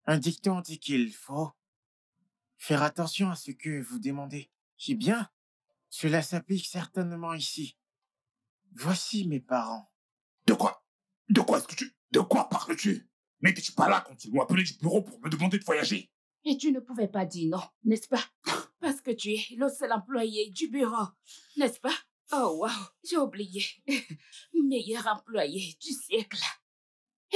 Un dicton dit qu'il faut faire attention à ce que vous demandez. Eh bien, cela s'applique certainement ici. Voici mes parents. De quoi? De quoi est-ce que tu... De quoi parles-tu? N'étais-tu pas là quand ils m'ont appelé du bureau pour me demander de voyager? Et tu ne pouvais pas dire non, n'est-ce pas? Parce que tu es le seul employé du bureau, n'est-ce pas? Oh, wow, j'ai oublié. Meilleur employé du siècle.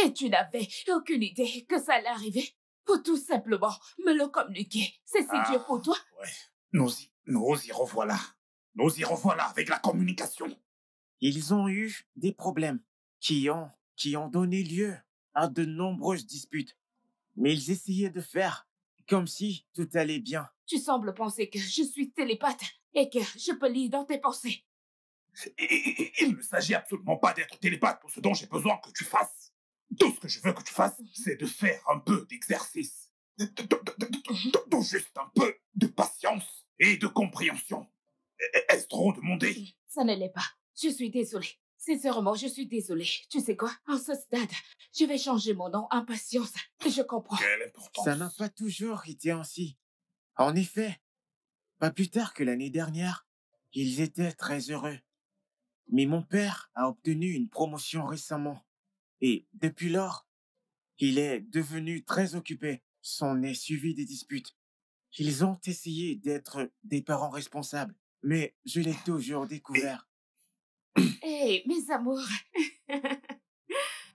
Et tu n'avais aucune idée que ça allait arriver pour tout simplement me le communiquer. C'est si dur pour toi? Ouais. Nous y revoilà. Nous y revoilà avec la communication. Ils ont eu des problèmes qui ont donné lieu à de nombreuses disputes. Mais ils essayaient de faire comme si tout allait bien. Tu sembles penser que je suis télépathe et que je peux lire dans tes pensées. Il ne s'agit absolument pas d'être télépathe pour ce dont j'ai besoin que tu fasses. Tout ce que je veux que tu fasses, c'est de faire un peu d'exercice. Juste un peu de patience et de compréhension. Est-ce trop demandé? Ça ne l'est pas. Je suis désolée. Sincèrement, je suis désolée. Tu sais quoi? En ce stade, je vais changer mon nom en patience. Je comprends. Quelle importance? Ça n'a pas toujours été ainsi. En effet, pas plus tard que l'année dernière, ils étaient très heureux. Mais mon père a obtenu une promotion récemment. Et depuis lors, il est devenu très occupé. S'en est suivi des disputes. Ils ont essayé d'être des parents responsables, mais je l'ai toujours découvert. Hé, mes amours.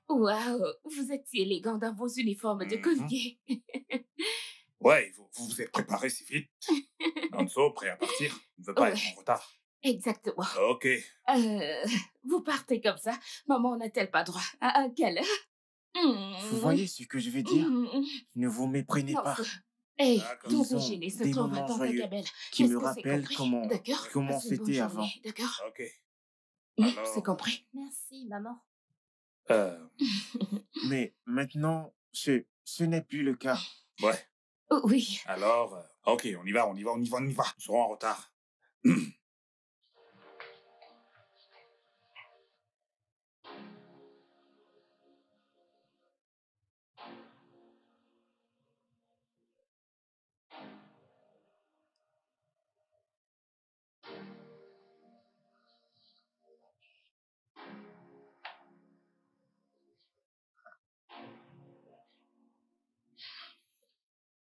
Waouh, vous êtes si élégants dans vos uniformes de collier. Ouais, vous vous êtes préparé si vite. Hanzo, prêt à partir. Ne veut pas être en retard. Exactement. Ok. Vous partez comme ça. Maman n'a-t-elle pas droit à un câlin? Vous voyez ce que je veux dire? Ne vous méprenez Non, pas. Hé, D'accord. ton Ils ont déjeuner se des trouve moments dans ta joyeux gamelle. qui Est-ce me que c'est rappellent compris? D'accord. comment Passe une bonne c'était avant. journée, d'accord? Ok. C'est compris. Merci, maman. Mais maintenant, ce n'est plus le cas. Ouais. Oh, oui. Alors, ok, on y va. Nous serons en retard.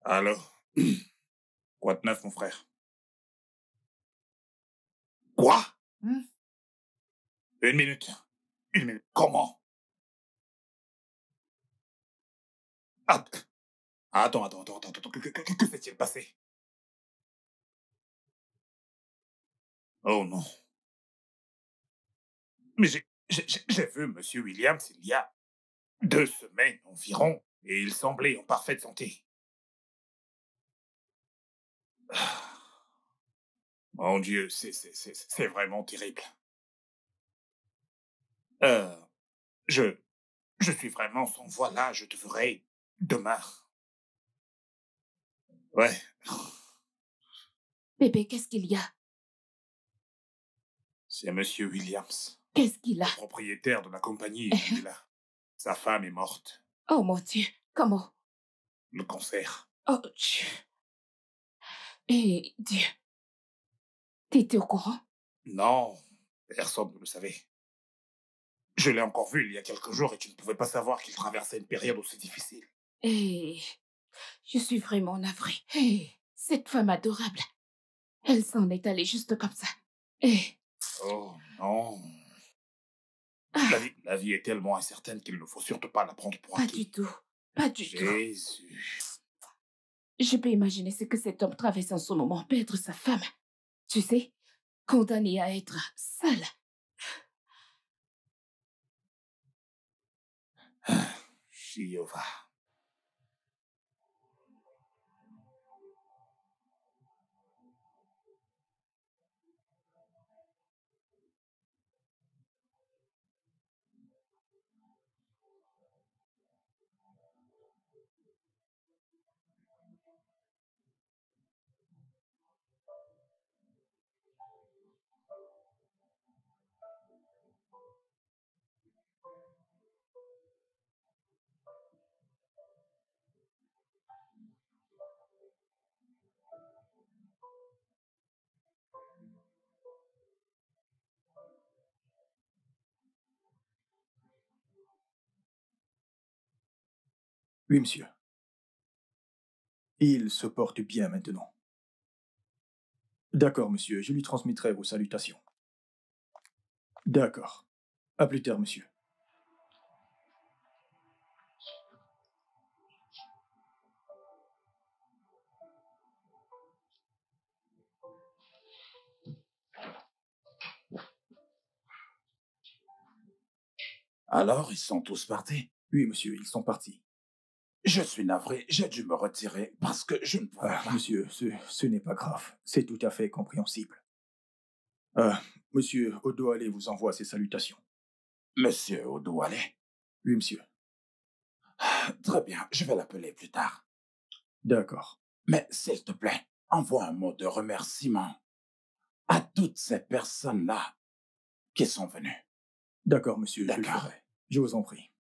Alors, quoi de neuf, mon frère? Quoi? Une minute. Comment? Attends. Que s'est-il passé? Oh non. Mais j'ai vu Monsieur Williams il y a 2 semaines environ, et il semblait en parfaite santé. Mon Dieu, c'est vraiment terrible. Euh, je, je suis vraiment sans voix là, je te ferai demain. Ouais, Bébé, qu'est-ce qu'il y a? c'est Monsieur Williams, Qu'est-ce qu'il a? le propriétaire de la compagnie est là. Sa femme est morte. Oh mon Dieu, comment? Le cancer. Oh Dieu. Eh Dieu, t'étais au courant? Non, personne ne le savait. Je l'ai encore vu il y a quelques jours et tu ne pouvais pas savoir qu'il traversait une période aussi difficile. Eh, je suis vraiment navrée. Eh, cette femme adorable, elle s'en est allée juste comme ça. Eh, Oh non. La vie est tellement incertaine qu'il ne faut surtout pas la prendre pour pas acquis. du tout, pas du tout. Jésus. Je peux imaginer ce que cet homme traverse en ce moment, perdre sa femme. Tu sais, condamné à être seul. Jéhovah. Oui, monsieur. Il se porte bien maintenant. D'accord, monsieur, je lui transmettrai vos salutations. D'accord. À plus tard, monsieur. Alors, ils sont tous partis. Oui, monsieur, ils sont partis. Je suis navré, j'ai dû me retirer parce que je ne pouvais pas. Monsieur, ce n'est pas grave. C'est tout à fait compréhensible. Monsieur Odoale vous envoie ses salutations. Monsieur Odouale. Oui, monsieur. Très bien, je vais l'appeler plus tard. D'accord. Mais s'il te plaît, envoie un mot de remerciement à toutes ces personnes-là qui sont venues. D'accord, monsieur, je le D'accord. ferai. Je vous en prie.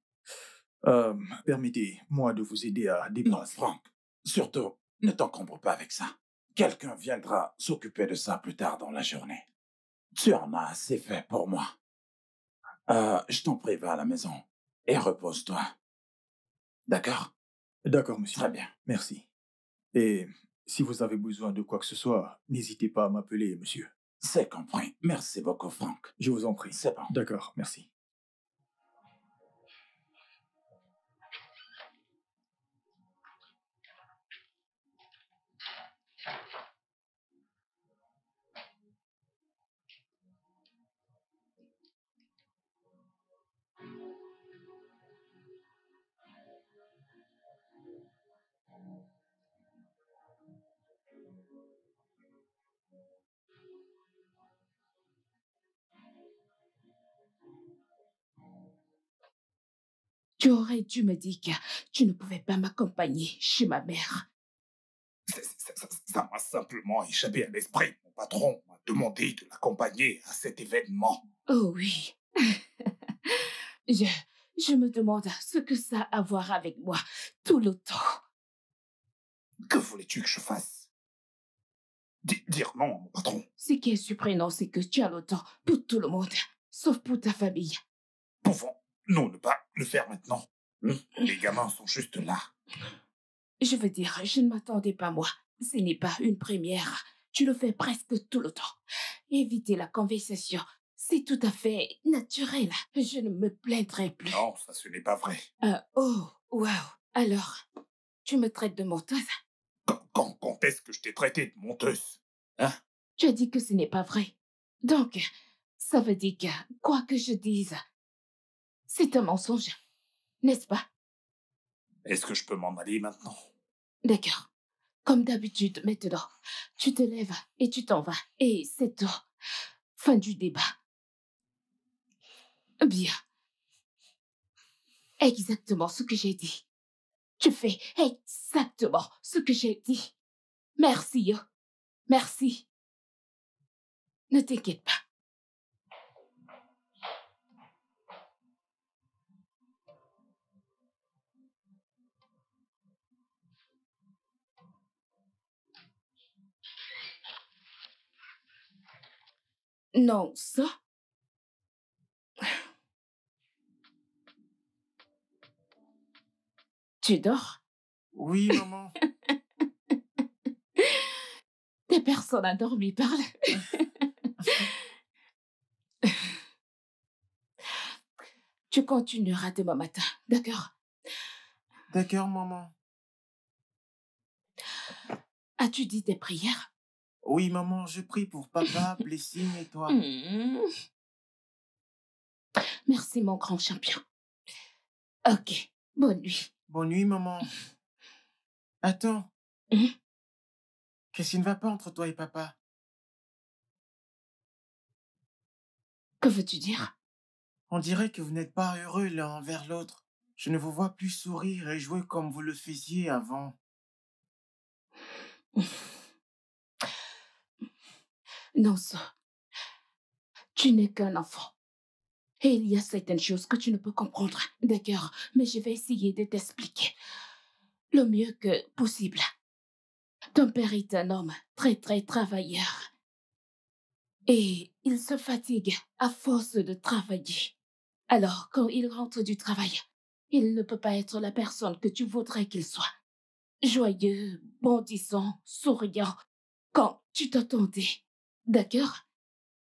Permettez-moi de vous aider à Non, débrasser. Franck, surtout, ne t'encombre pas avec ça. Quelqu'un viendra s'occuper de ça plus tard dans la journée. Tu en as assez fait pour moi. Je t'en prie, va à la maison et repose-toi. D'accord? D'accord, monsieur. Très bien. Merci. Et si vous avez besoin de quoi que ce soit, n'hésitez pas à m'appeler, monsieur. C'est compris. Merci beaucoup, Franck. Je vous en prie. C'est bon. D'accord, merci. Tu aurais dû me dire que tu ne pouvais pas m'accompagner chez ma mère. Ça m'a simplement échappé à l'esprit. Mon patron m'a demandé de l'accompagner à cet événement. Oh oui. je, je me demande ce que ça a à voir avec moi tout le temps. Que voulais-tu que je fasse? Dire non à mon patron. Ce qui est surprenant, c'est que tu as le temps pour tout le monde, sauf pour ta famille. Pouvons-nous ne pas le faire maintenant? Les gamins sont juste là. Je veux dire, je ne m'attendais pas, moi. Ce n'est pas une première. Tu le fais presque tout le temps. Éviter la conversation, c'est tout à fait naturel. Je ne me plaindrai plus. Non, ça ce n'est pas vrai. Oh, waouh. Alors, tu me traites de menteuse? Quand est-ce que je t'ai traité de menteuse? Hein? Tu as dit que ce n'est pas vrai. Donc, ça veut dire que, quoi que je dise, c'est un mensonge, n'est-ce pas? Est-ce que je peux m'en aller maintenant? D'accord. Comme d'habitude, maintenant, tu te lèves et tu t'en vas. Et c'est tout. Fin du débat. Bien. Exactement ce que j'ai dit. Tu fais exactement ce que j'ai dit. Merci, yo. Merci. Ne t'inquiète pas. Non, ça. Tu dors? Oui, maman. Des personnes endormies parlent. Tu continueras demain matin, d'accord? D'accord, maman. As-tu dit tes prières? Oui, maman, je prie pour papa, Blessing et toi. Hmm. Merci, mon grand champion. Ok, bonne nuit. Bonne nuit, maman. Attends. Mhm. Qu'est-ce qui ne va pas entre toi et papa? Que veux-tu dire? On dirait que vous n'êtes pas heureux l'un envers l'autre. Je ne vous vois plus sourire et jouer comme vous le faisiez avant. Non, ça. Tu n'es qu'un enfant. Et il y a certaines choses que tu ne peux comprendre, d'accord? Mais je vais essayer de t'expliquer le mieux que possible. Ton père est un homme très, très travailleur. Et il se fatigue à force de travailler. Alors, quand il rentre du travail, il ne peut pas être la personne que tu voudrais qu'il soit. Joyeux, bondissant, souriant, quand tu t'attendais. D'accord?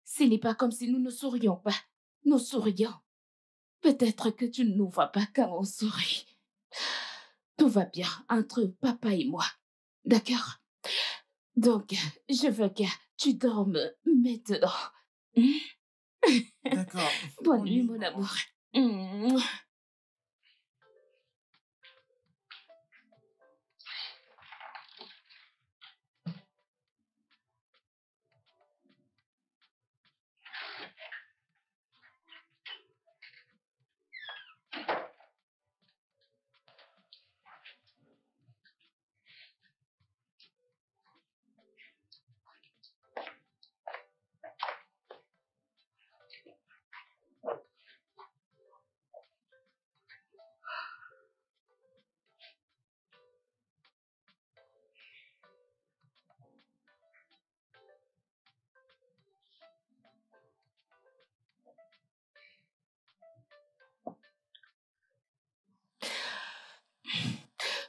Ce n'est pas comme si nous ne sourions pas. Nous sourions. Peut-être que tu ne nous vois pas quand on sourit. Tout va bien entre papa et moi. D'accord? Donc, je veux que tu dormes maintenant. D'accord. Bonne Bonne nuit, nuit, mon maman. amour. Mm.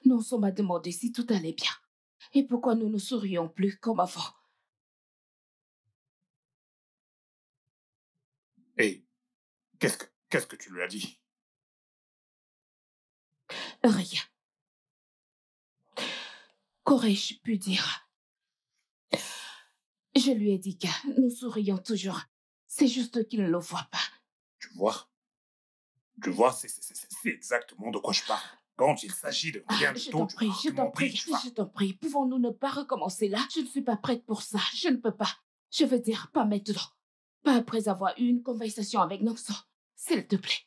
Nonso m'a demandé si tout allait bien. Et pourquoi nous ne sourions plus comme avant. Et qu'est-ce que tu lui as dit? Rien. Qu'aurais-je pu dire? Je lui ai dit que nous sourions toujours. C'est juste qu'il ne le voit pas. Tu vois? Tu vois, c'est exactement de quoi je parle. Quand il s'agit de rien du Je tout, t'en tu prie, m'as je t'en demandé, prie, tu vois. je t'en prie. Pouvons-nous ne pas recommencer là? Je ne suis pas prête pour ça. Je ne peux pas. Je veux dire, pas maintenant. Pas après avoir eu une conversation avec Nonso. S'il te plaît.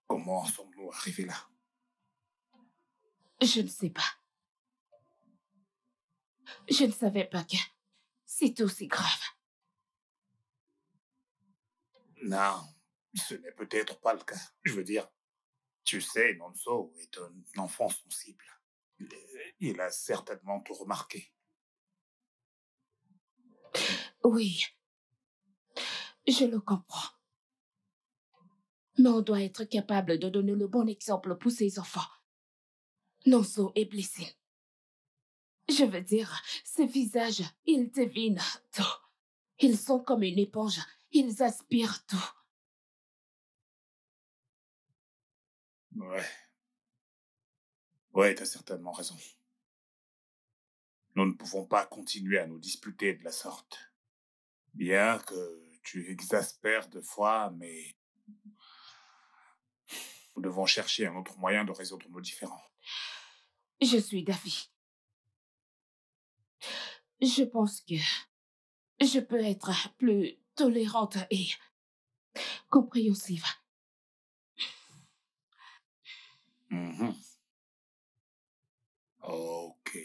Comment sommes-nous arrivés là? Je ne sais pas. Je ne savais pas que c'est aussi grave. Non, ce n'est peut-être pas le cas. Je veux dire, tu sais, Nonso est un enfant sensible. Il a certainement tout remarqué. Oui, je le comprends. Mais on doit être capable de donner le bon exemple pour ses enfants. Nonso est blessé. Je veux dire, ces visages, ils devinent tout. Ils sont comme une éponge. Ils aspirent tout. Ouais. Ouais, t'as certainement raison. Nous ne pouvons pas continuer à nous disputer de la sorte. Bien que tu exaspères de fois, mais nous devons chercher un autre moyen de résoudre nos différends. Je suis d'avis. Je pense que je peux être plus tolérante et compréhensive. Mhm. Ok.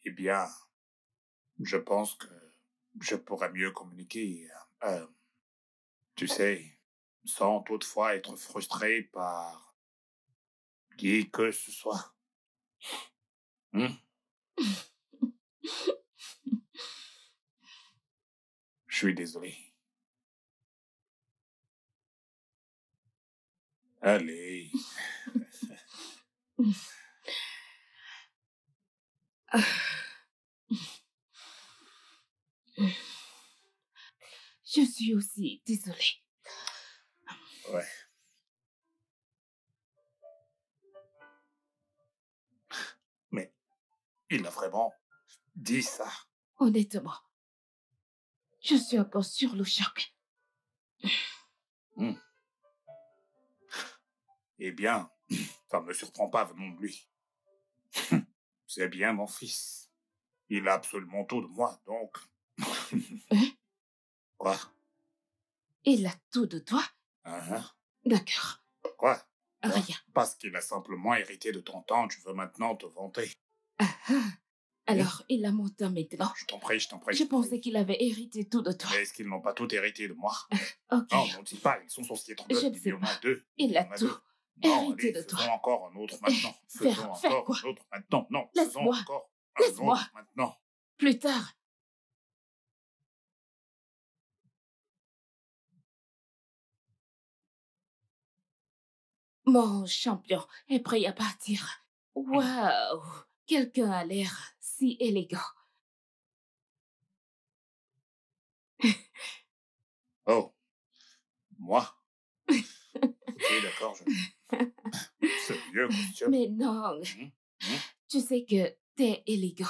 Eh bien, je pense que je pourrais mieux communiquer, tu sais, sans toutefois être frustré par qui que ce soit. Hmm? Je suis désolé. Allez. Je suis aussi désolée. Ouais. Mais il a vraiment dit ça. Honnêtement, je suis encore sur le choc. Hmm. Eh bien, ça ne me surprend pas venant de lui. C'est bien mon fils. Il a absolument tout de moi, donc... Hein? Quoi? Il a tout de toi? Hein? D'accord. Quoi? Rien. Parce qu'il a simplement hérité de ton temps, tu veux maintenant te vanter. Ah ah. Alors, il a mon temps maintenant. Je t'en prie, je t'en prie. Je pensais qu'il avait hérité tout de toi. Mais est-ce qu'ils n'ont pas tout hérité de moi? Ok. Non, n'en dis pas, ils sont censés être Je deux, ne il sais y en a pas. deux. Il a en a tout. deux. Non, Hérité allez, de toi. faisons encore un autre maintenant. Faire- Faisons faire encore quoi? un autre maintenant. Non, faisons Laisse-moi. encore un Laisse-moi. autre maintenant. Plus tard. Mon champion est prêt à partir. Waouh! Quelqu'un a l'air si élégant. Oh, moi? Ok, d'accord, ce vieux costume. Mais non, Hum, hum. tu sais que t'es élégant,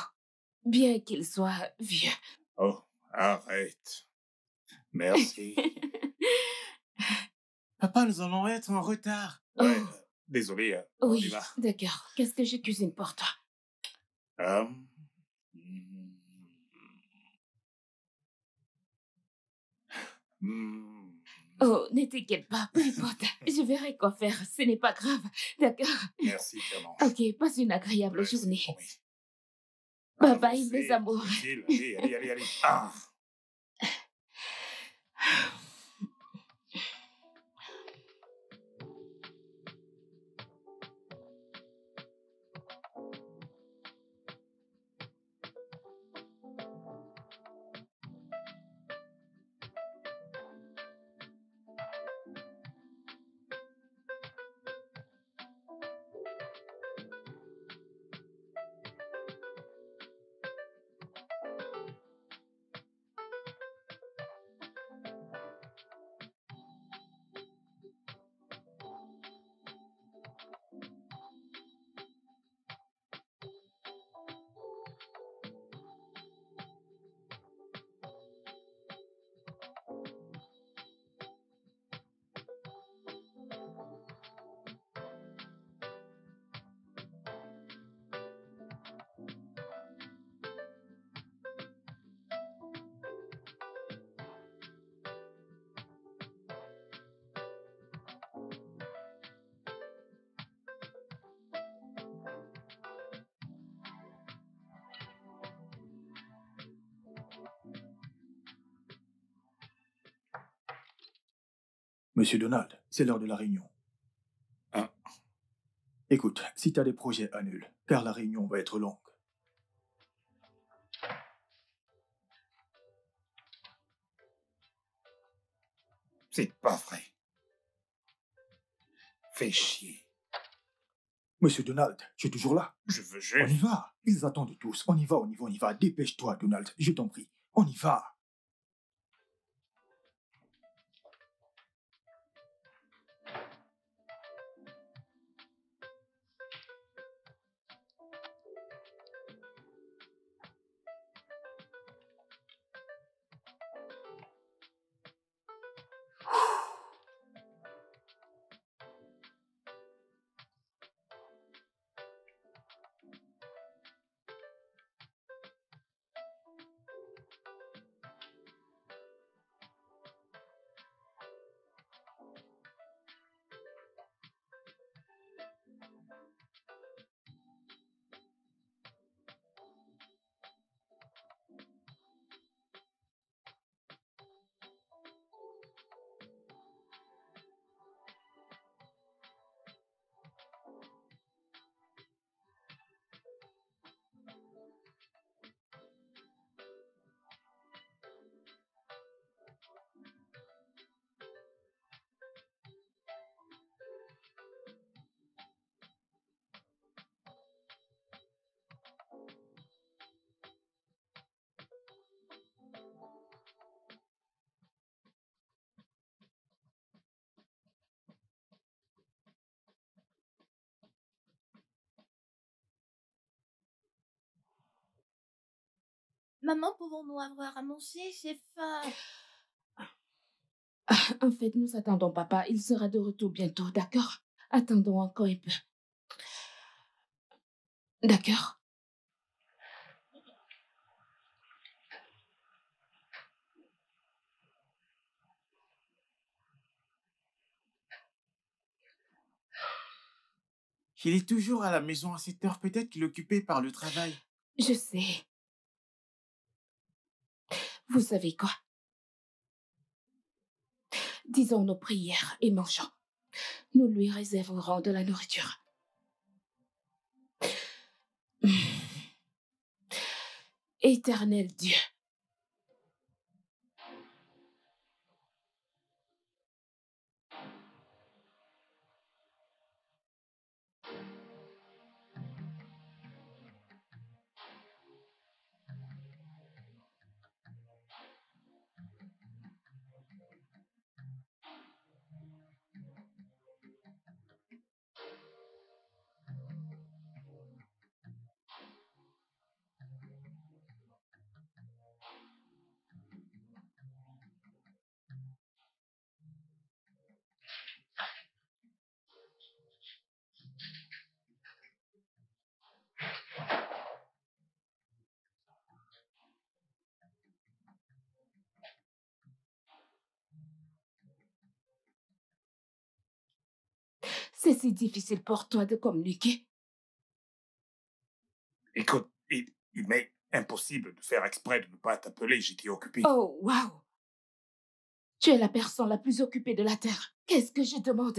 bien qu'il soit vieux. Oh, arrête. Merci. Papa, nous allons être en retard. Ouais, Oh. désolé, on y Oui, va. d'accord. Qu'est-ce que je cuisine pour toi? Hmm. Hmm. Oh, ne t'inquiète pas, peu importe. Je verrai quoi faire. Ce n'est pas grave. D'accord? Merci, Clémence. Ok, passe une agréable Ouais, c'est journée. promis. Bye bye, Avancez, mes amours. tranquille. Allez, allez, allez, allez. Ah. Monsieur Donald, c'est l'heure de la réunion. Hein? Écoute, si tu as des projets, annule, car la réunion va être longue. C'est pas vrai. Fais chier. Monsieur Donald, je suis toujours là. Je veux On y juste... va. Ils attendent tous. On y va, on y va, on y va. Dépêche-toi, Donald. Je t'en prie. On y va. Maman, pouvons-nous avoir à manger? J'ai faim. En fait, nous attendons papa. Il sera de retour bientôt, d'accord? Attendons encore un peu. D'accord? Il est toujours à la maison à cette heure. Peut-être qu'il est occupé par le travail. Je sais. Vous savez quoi? Disons nos prières et mangeons. Nous lui réserverons de la nourriture. Éternel Dieu, c'est si difficile pour toi de communiquer. Écoute, il m'est impossible de faire exprès de ne pas t'appeler, j'étais occupé. Oh, waouh! Tu es la personne la plus occupée de la Terre. Qu'est-ce que je demande?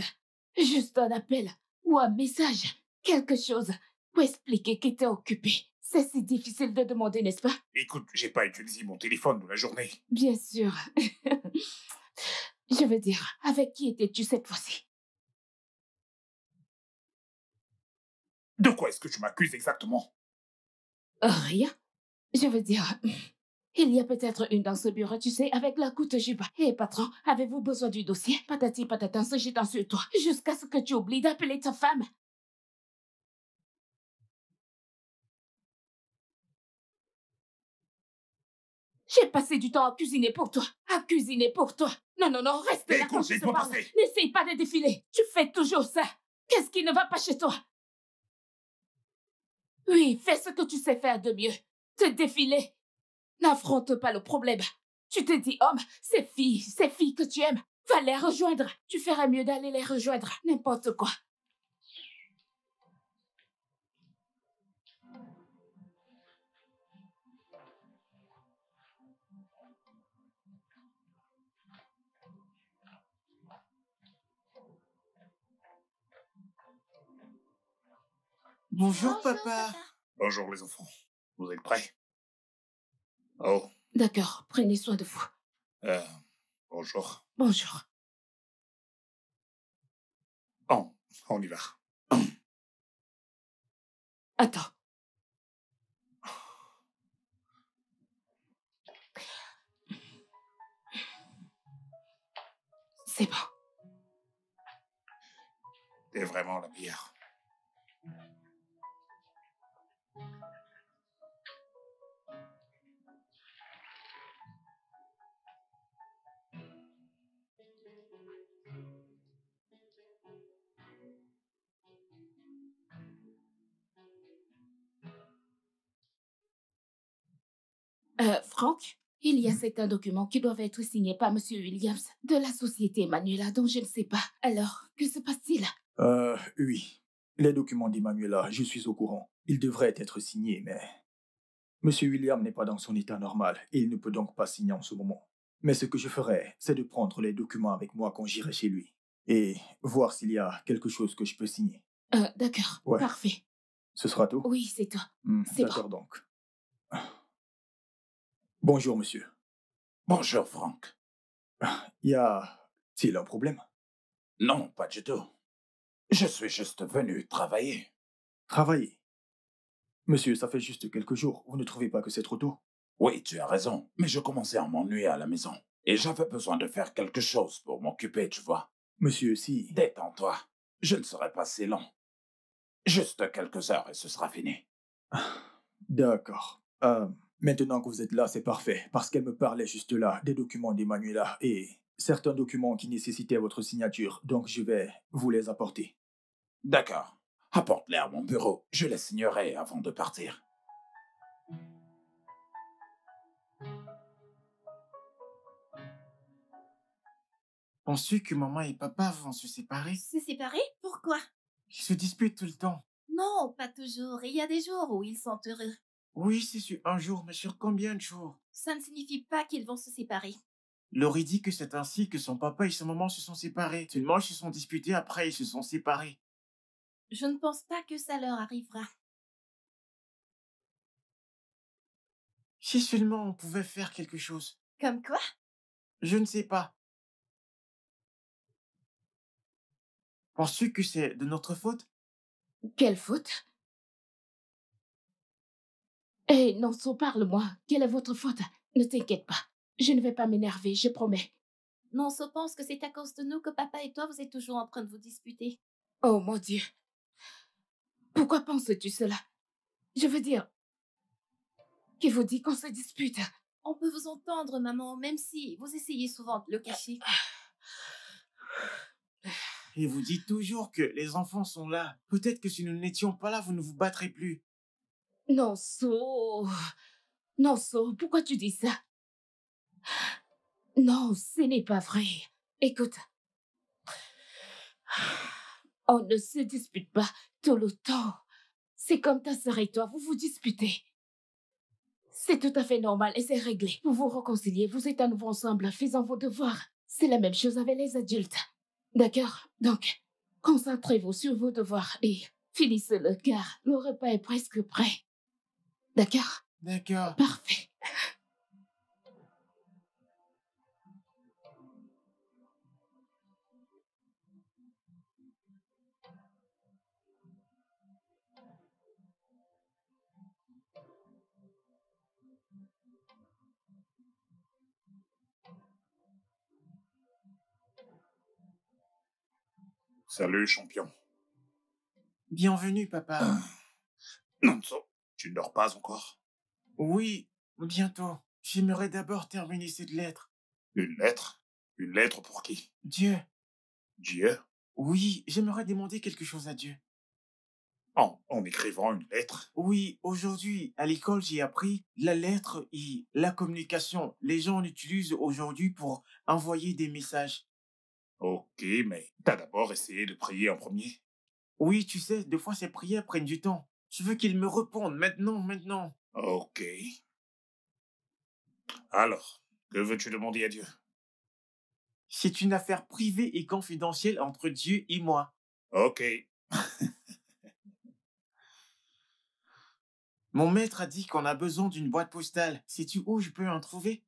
Juste un appel ou un message, quelque chose pour expliquer que t'es occupé. C'est si difficile de demander, n'est-ce pas? Écoute, j'ai pas utilisé mon téléphone de la journée. Bien sûr. Je veux dire, avec qui étais-tu cette fois-ci? De quoi est-ce que tu m'accuses exactement? Rien. Je veux dire, il y a peut-être une dans ce bureau, tu sais, avec la courte jupe. Hé, patron, avez-vous besoin du dossier? Patati patata, se jetant sur toi, jusqu'à ce que tu oublies d'appeler ta femme. J'ai passé du temps à cuisiner pour toi. À cuisiner pour toi. Non, non, non, reste là quand Écoute, je te laisse-moi parle. passer. N'essaye pas de défiler. Tu fais toujours ça. Qu'est-ce qui ne va pas chez toi? Oui, fais ce que tu sais faire de mieux. Te défiler. N'affronte pas le problème. Tu te dis homme, ces filles que tu aimes, va les rejoindre. Tu ferais mieux d'aller les rejoindre. N'importe quoi. Bonjour, papa. Bonjour les enfants. Vous êtes prêts? Oh, D'accord, prenez soin de vous. bonjour. Bonjour. On y va. Attends. C'est bon. T'es vraiment la meilleure. Franck, il y a certains documents qui doivent être signés par Monsieur Williams de la société Manuela dont je ne sais pas. Alors, que se passe-t-il? Oui. Les documents d'Emmanuela, je suis au courant. Ils devraient être signés, mais... Monsieur William n'est pas dans son état normal et il ne peut donc pas signer en ce moment. Mais ce que je ferai, c'est de prendre les documents avec moi quand j'irai chez lui et voir s'il y a quelque chose que je peux signer. D'accord, Ouais. parfait. Ce sera tout? Oui, c'est toi. C'est D'accord bon. donc. Bonjour, monsieur. Bonjour Franck. Y a-t-il un problème? Non, pas du tout. Je suis juste venu travailler. Travailler. Monsieur, ça fait juste quelques jours. Vous ne trouvez pas que c'est trop tôt? Oui, tu as raison, mais je commençais à m'ennuyer à la maison. Et j'avais besoin de faire quelque chose pour m'occuper, tu vois. Monsieur, si... Détends-toi. Je ne serai pas si long. Juste quelques heures et ce sera fini. D'accord. Maintenant que vous êtes là, c'est parfait, parce qu'elle me parlait juste là des documents d'Emmanuela et certains documents qui nécessitaient votre signature, donc je vais vous les apporter. D'accord. Apporte-les à mon bureau. Je les signerai avant de partir. Penses-tu que maman et papa vont se séparer? Se séparer? Pourquoi? Ils se disputent tout le temps. Non, pas toujours. Il y a des jours où ils sont heureux. Oui, c'est sur un jour, mais sur combien de jours? Ça ne signifie pas qu'ils vont se séparer. Laurie dit que c'est ainsi que son papa et sa maman se sont séparés. Seulement, ils se sont disputés, après ils se sont séparés. Je ne pense pas que ça leur arrivera. Si seulement on pouvait faire quelque chose. Comme quoi? Je ne sais pas. Penses-tu que c'est de notre faute? Quelle faute? Eh, Nonso, parle-moi. Quelle est votre faute? Ne t'inquiète pas. Je ne vais pas m'énerver, je promets. Nonso pense que c'est à cause de nous que papa et toi, vous êtes toujours en train de vous disputer. Oh mon Dieu. Pourquoi penses-tu cela? Je veux dire, qui vous dit qu'on se dispute? On peut vous entendre, maman, même si vous essayez souvent de le cacher. Et vous dites toujours que les enfants sont là. Peut-être que si nous n'étions pas là, vous ne vous battrez plus. Nonso. Nonso, pourquoi tu dis ça? Non, ce n'est pas vrai. Écoute. On ne se dispute pas tout le temps. C'est comme ta sœur et toi, vous vous disputez. C'est tout à fait normal et c'est réglé. Vous vous réconciliez, vous êtes à nouveau ensemble, faisant vos devoirs. C'est la même chose avec les adultes. D'accord? Donc, concentrez-vous sur vos devoirs et finissez-le car le repas est presque prêt. D'accord? D'accord. Parfait. Salut, champion. Bienvenue, papa. Nonso, tu ne dors pas encore? Oui, bientôt. J'aimerais d'abord terminer cette lettre. Une lettre? Une lettre pour qui? Dieu. Dieu? Oui, j'aimerais demander quelque chose à Dieu. En écrivant une lettre? Oui, aujourd'hui, à l'école, j'ai appris la lettre et la communication. Les gens l'utilisent aujourd'hui pour envoyer des messages. Ok, mais t'as d'abord essayé de prier en premier? Oui, tu sais, des fois, ces prières prennent du temps. Je veux qu'il me réponde maintenant. Ok. Alors, que veux-tu demander à Dieu? C'est une affaire privée et confidentielle entre Dieu et moi. Ok. Mon maître a dit qu'on a besoin d'une boîte postale. Sais-tu où je peux en trouver?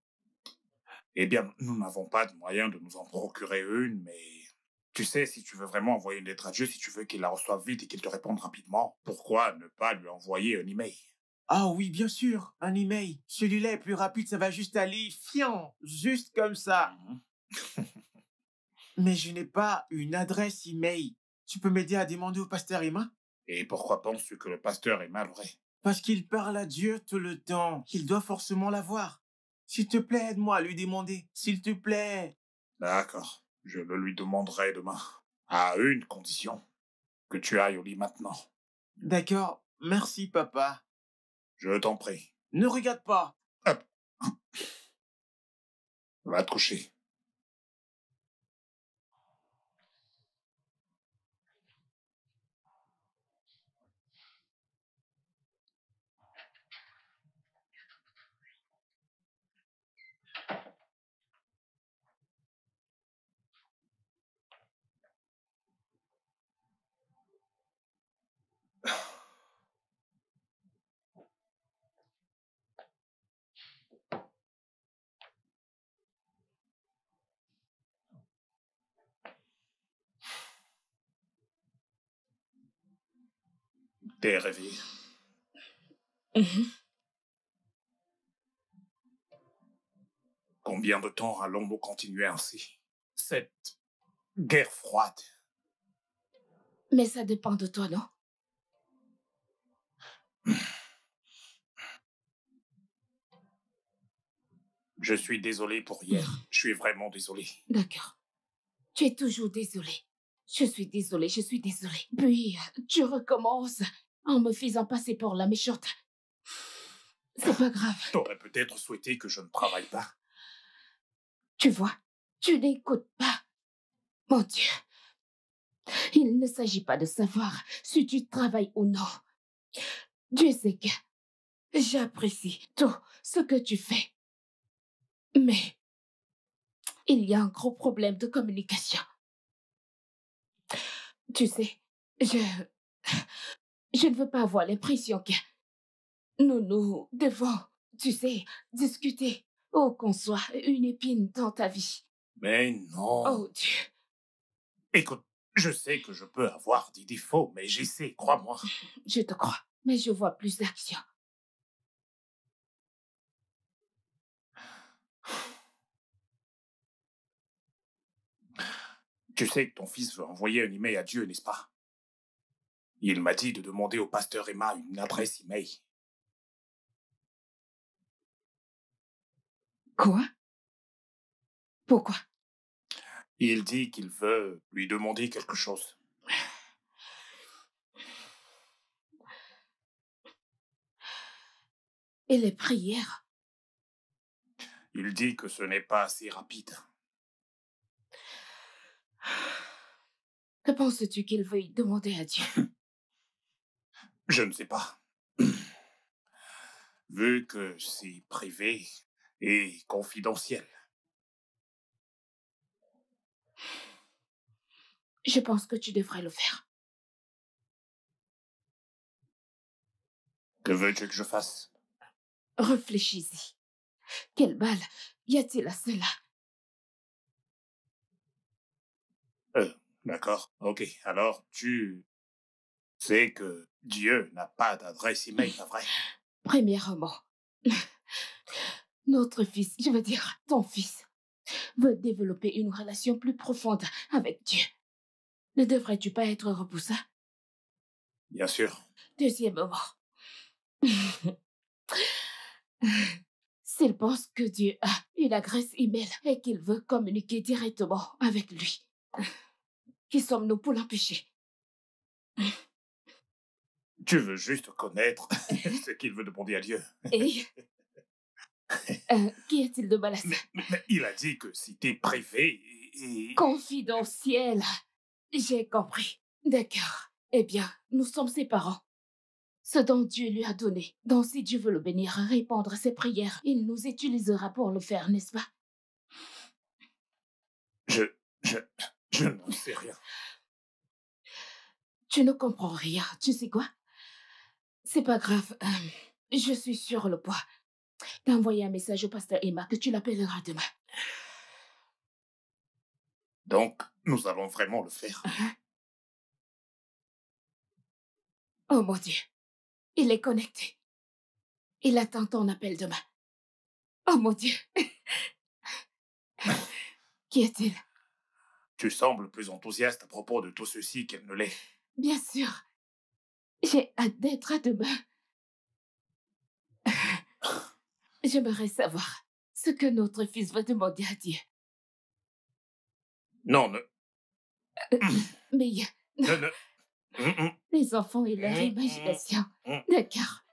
Eh bien, nous n'avons pas de moyen de nous en procurer une, mais tu sais, si tu veux vraiment envoyer une lettre à Dieu, si tu veux qu'il la reçoive vite et qu'il te réponde rapidement, pourquoi ne pas lui envoyer un email? Ah oui, bien sûr, un email. Celui-là est plus rapide, ça va juste aller, fiant, juste comme ça. Mais je n'ai pas une adresse email. Tu peux m'aider à demander au pasteur Emma? Et pourquoi penses-tu que le pasteur Emma l'aurait? Parce qu'il parle à Dieu tout le temps. Il doit forcément l'avoir. S'il te plaît, aide-moi à lui demander. S'il te plaît. D'accord, je le lui demanderai demain. À une condition, que tu ailles au lit maintenant. D'accord, merci papa. Je t'en prie. Ne regarde pas. Hop. Va te coucher. T'es réveillé. Combien de temps allons-nous continuer ainsi? Cette guerre froide. Mais ça dépend de toi, non? Je suis désolé pour hier. Je suis vraiment désolé. D'accord. Tu es toujours désolé. Je suis désolée. Puis, tu recommences en me faisant passer pour la méchante. C'est pas grave. T'aurais peut-être souhaité que je ne travaille pas. Tu vois, tu n'écoutes pas. Mon Dieu. Il ne s'agit pas de savoir si tu travailles ou non. Dieu sait que j'apprécie tout ce que tu fais. Mais il y a un gros problème de communication. Tu sais, je ne veux pas avoir l'impression que nous devons, tu sais, discuter ou qu'on soit une épine dans ta vie. Mais non. Oh Dieu. Écoute, je sais que je peux avoir des défauts, mais j'essaie, crois-moi. Je te crois, mais je vois plus d'action. Tu sais que ton fils veut envoyer un email à Dieu, n'est-ce pas? Il m'a dit de demander au pasteur Emma une adresse email. Quoi? Pourquoi? Il dit qu'il veut lui demander quelque chose. Et les prières? Il dit que ce n'est pas assez rapide. Que penses-tu qu'il veuille demander à Dieu? Je ne sais pas. Vu que c'est privé et confidentiel. Je pense que tu devrais le faire. Que veux-tu que je fasse? Réfléchis-y. Quel mal y a-t-il à cela? D'accord, ok. Alors, tu sais que Dieu n'a pas d'adresse email, pas vrai? Premièrement, notre fils, je veux dire ton fils, veut développer une relation plus profonde avec Dieu. Ne devrais-tu pas être repoussé? Bien sûr. Deuxièmement, s'il pense que Dieu a une adresse email et qu'il veut communiquer directement avec lui, qui sommes-nous pour l'empêcher? Tu veux juste connaître ce qu'il veut demander à Dieu. Et qu'y a-t-il de mal à ça? Mais il a dit que c'était privé et... Confidentiel. J'ai compris. D'accord. Eh bien, nous sommes ses parents. Ce dont Dieu lui a donné. Donc si Dieu veut le bénir, répondre à ses prières, il nous utilisera pour le faire, n'est-ce pas? Je n'en sais rien. Tu ne comprends rien. Tu sais quoi? C'est pas grave. Je suis sur le point d'envoyer un message au pasteur Emma que tu l'appelleras demain. Donc, nous allons vraiment le faire. Oh mon Dieu. Il est connecté. Il attend ton appel demain. Oh mon Dieu. Qui est-il? Tu sembles plus enthousiaste à propos de tout ceci qu'elle ne l'est. Bien sûr. J'ai hâte d'être à demain. J'aimerais savoir ce que notre fils va demander à Dieu. Non, ne... Mais ne... les enfants et leur imagination. D'accord.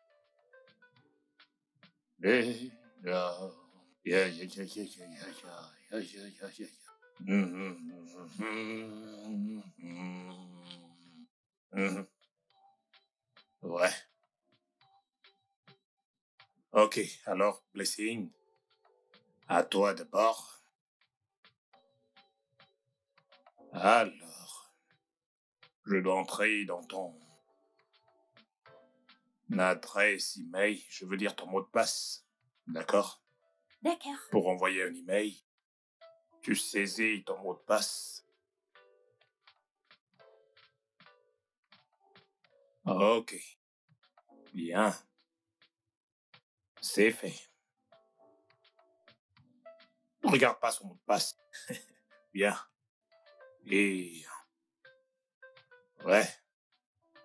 Ouais. Ok, alors, Blessing, à toi d'abord. Alors, je dois entrer dans ton adresse email, je veux dire ton mot de passe, d'accord? D'accord. Pour envoyer un email, tu saisis ton mot de passe. Ok. Bien. C'est fait. Regarde pas son mot de passe. Bien. Et... ouais.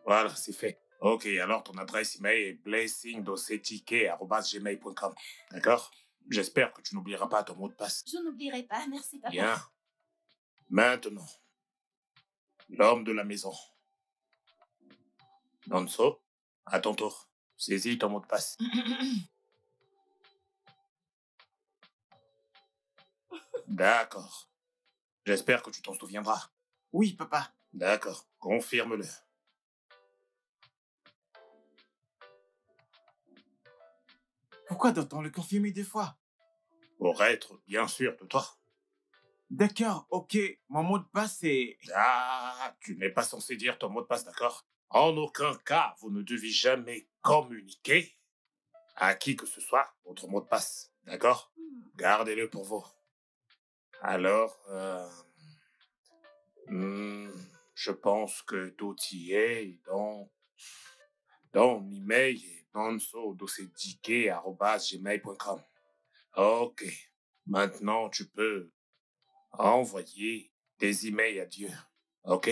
Voilà, c'est fait. Ok, alors ton adresse email est blessingdocetiquet@gmail.com. D'accord? J'espère que tu n'oublieras pas ton mot de passe. Je n'oublierai pas, merci papa. Bien. Maintenant, l'homme de la maison. Nonso, à ton tour. Saisis ton mot de passe. D'accord. J'espère que tu t'en souviendras. Oui, papa. D'accord. Confirme-le. Pourquoi doit-on le confirmer 2 fois? Pour être bien sûr de toi. D'accord, ok. Mon mot de passe est... Ah, tu n'es pas censé dire ton mot de passe, d'accord? En aucun cas, vous ne devez jamais communiquer à qui que ce soit votre mot de passe, d'accord? Gardez-le pour vous. Alors, je pense que tout y est dans l'email est nonso.gmail.com. Ok. Maintenant, tu peux envoyer des emails à Dieu. Ok?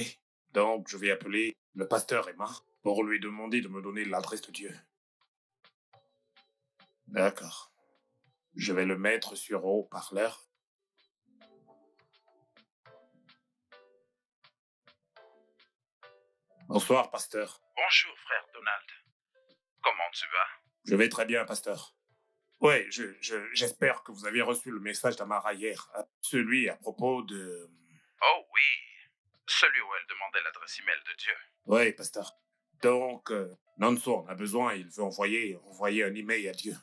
Donc, je vais appeler le pasteur Emma pour lui demander de me donner l'adresse de Dieu. D'accord. Je vais le mettre sur haut-parleur. Bonsoir, pasteur. Bonjour, frère Donald. Comment tu vas? Je vais très bien, pasteur. Ouais, j'espère que vous avez reçu le message d'Amara hier. Celui à propos de... Oh oui, celui où elle demandait l'adresse email de Dieu. Oui, pasteur. Donc, Nanso en a besoin, il veut envoyer un email à Dieu.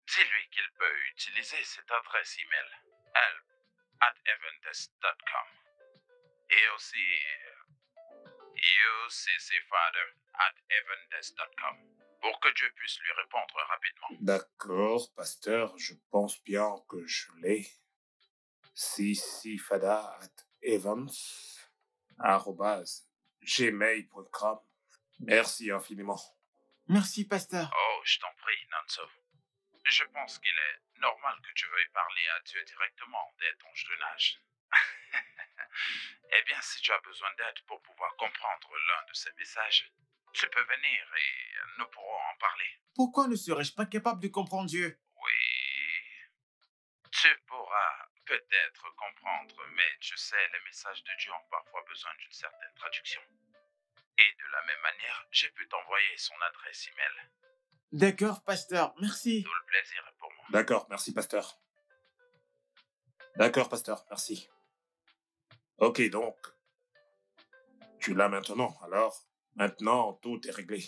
Dis-lui qu'il peut utiliser cette adresse email, help@evendest.com. Et aussi, uccfather@evendest.com. Pour que Dieu puisse lui répondre rapidement. D'accord, pasteur, je pense bien que je l'ai. ccfada@evans@gmail.com. Merci infiniment. Merci, pasteur. Oh, je t'en prie, Nanso. Je pense qu'il est normal que tu veuilles parler à Dieu directement dès ton jeune âge. Eh bien, si tu as besoin d'aide pour pouvoir comprendre l'un de ces messages, tu peux venir et nous pourrons en parler. Pourquoi ne serais-je pas capable de comprendre Dieu? Oui, tu pourras peut-être comprendre, mais tu sais, les messages de Dieu ont parfois besoin d'une certaine traduction. Et de la même manière, j'ai pu t'envoyer son adresse email. D'accord, pasteur, merci. Tout le plaisir est pour moi. D'accord, merci, pasteur. D'accord, pasteur, merci. Ok, donc, tu l'as maintenant, alors, maintenant, tout est réglé.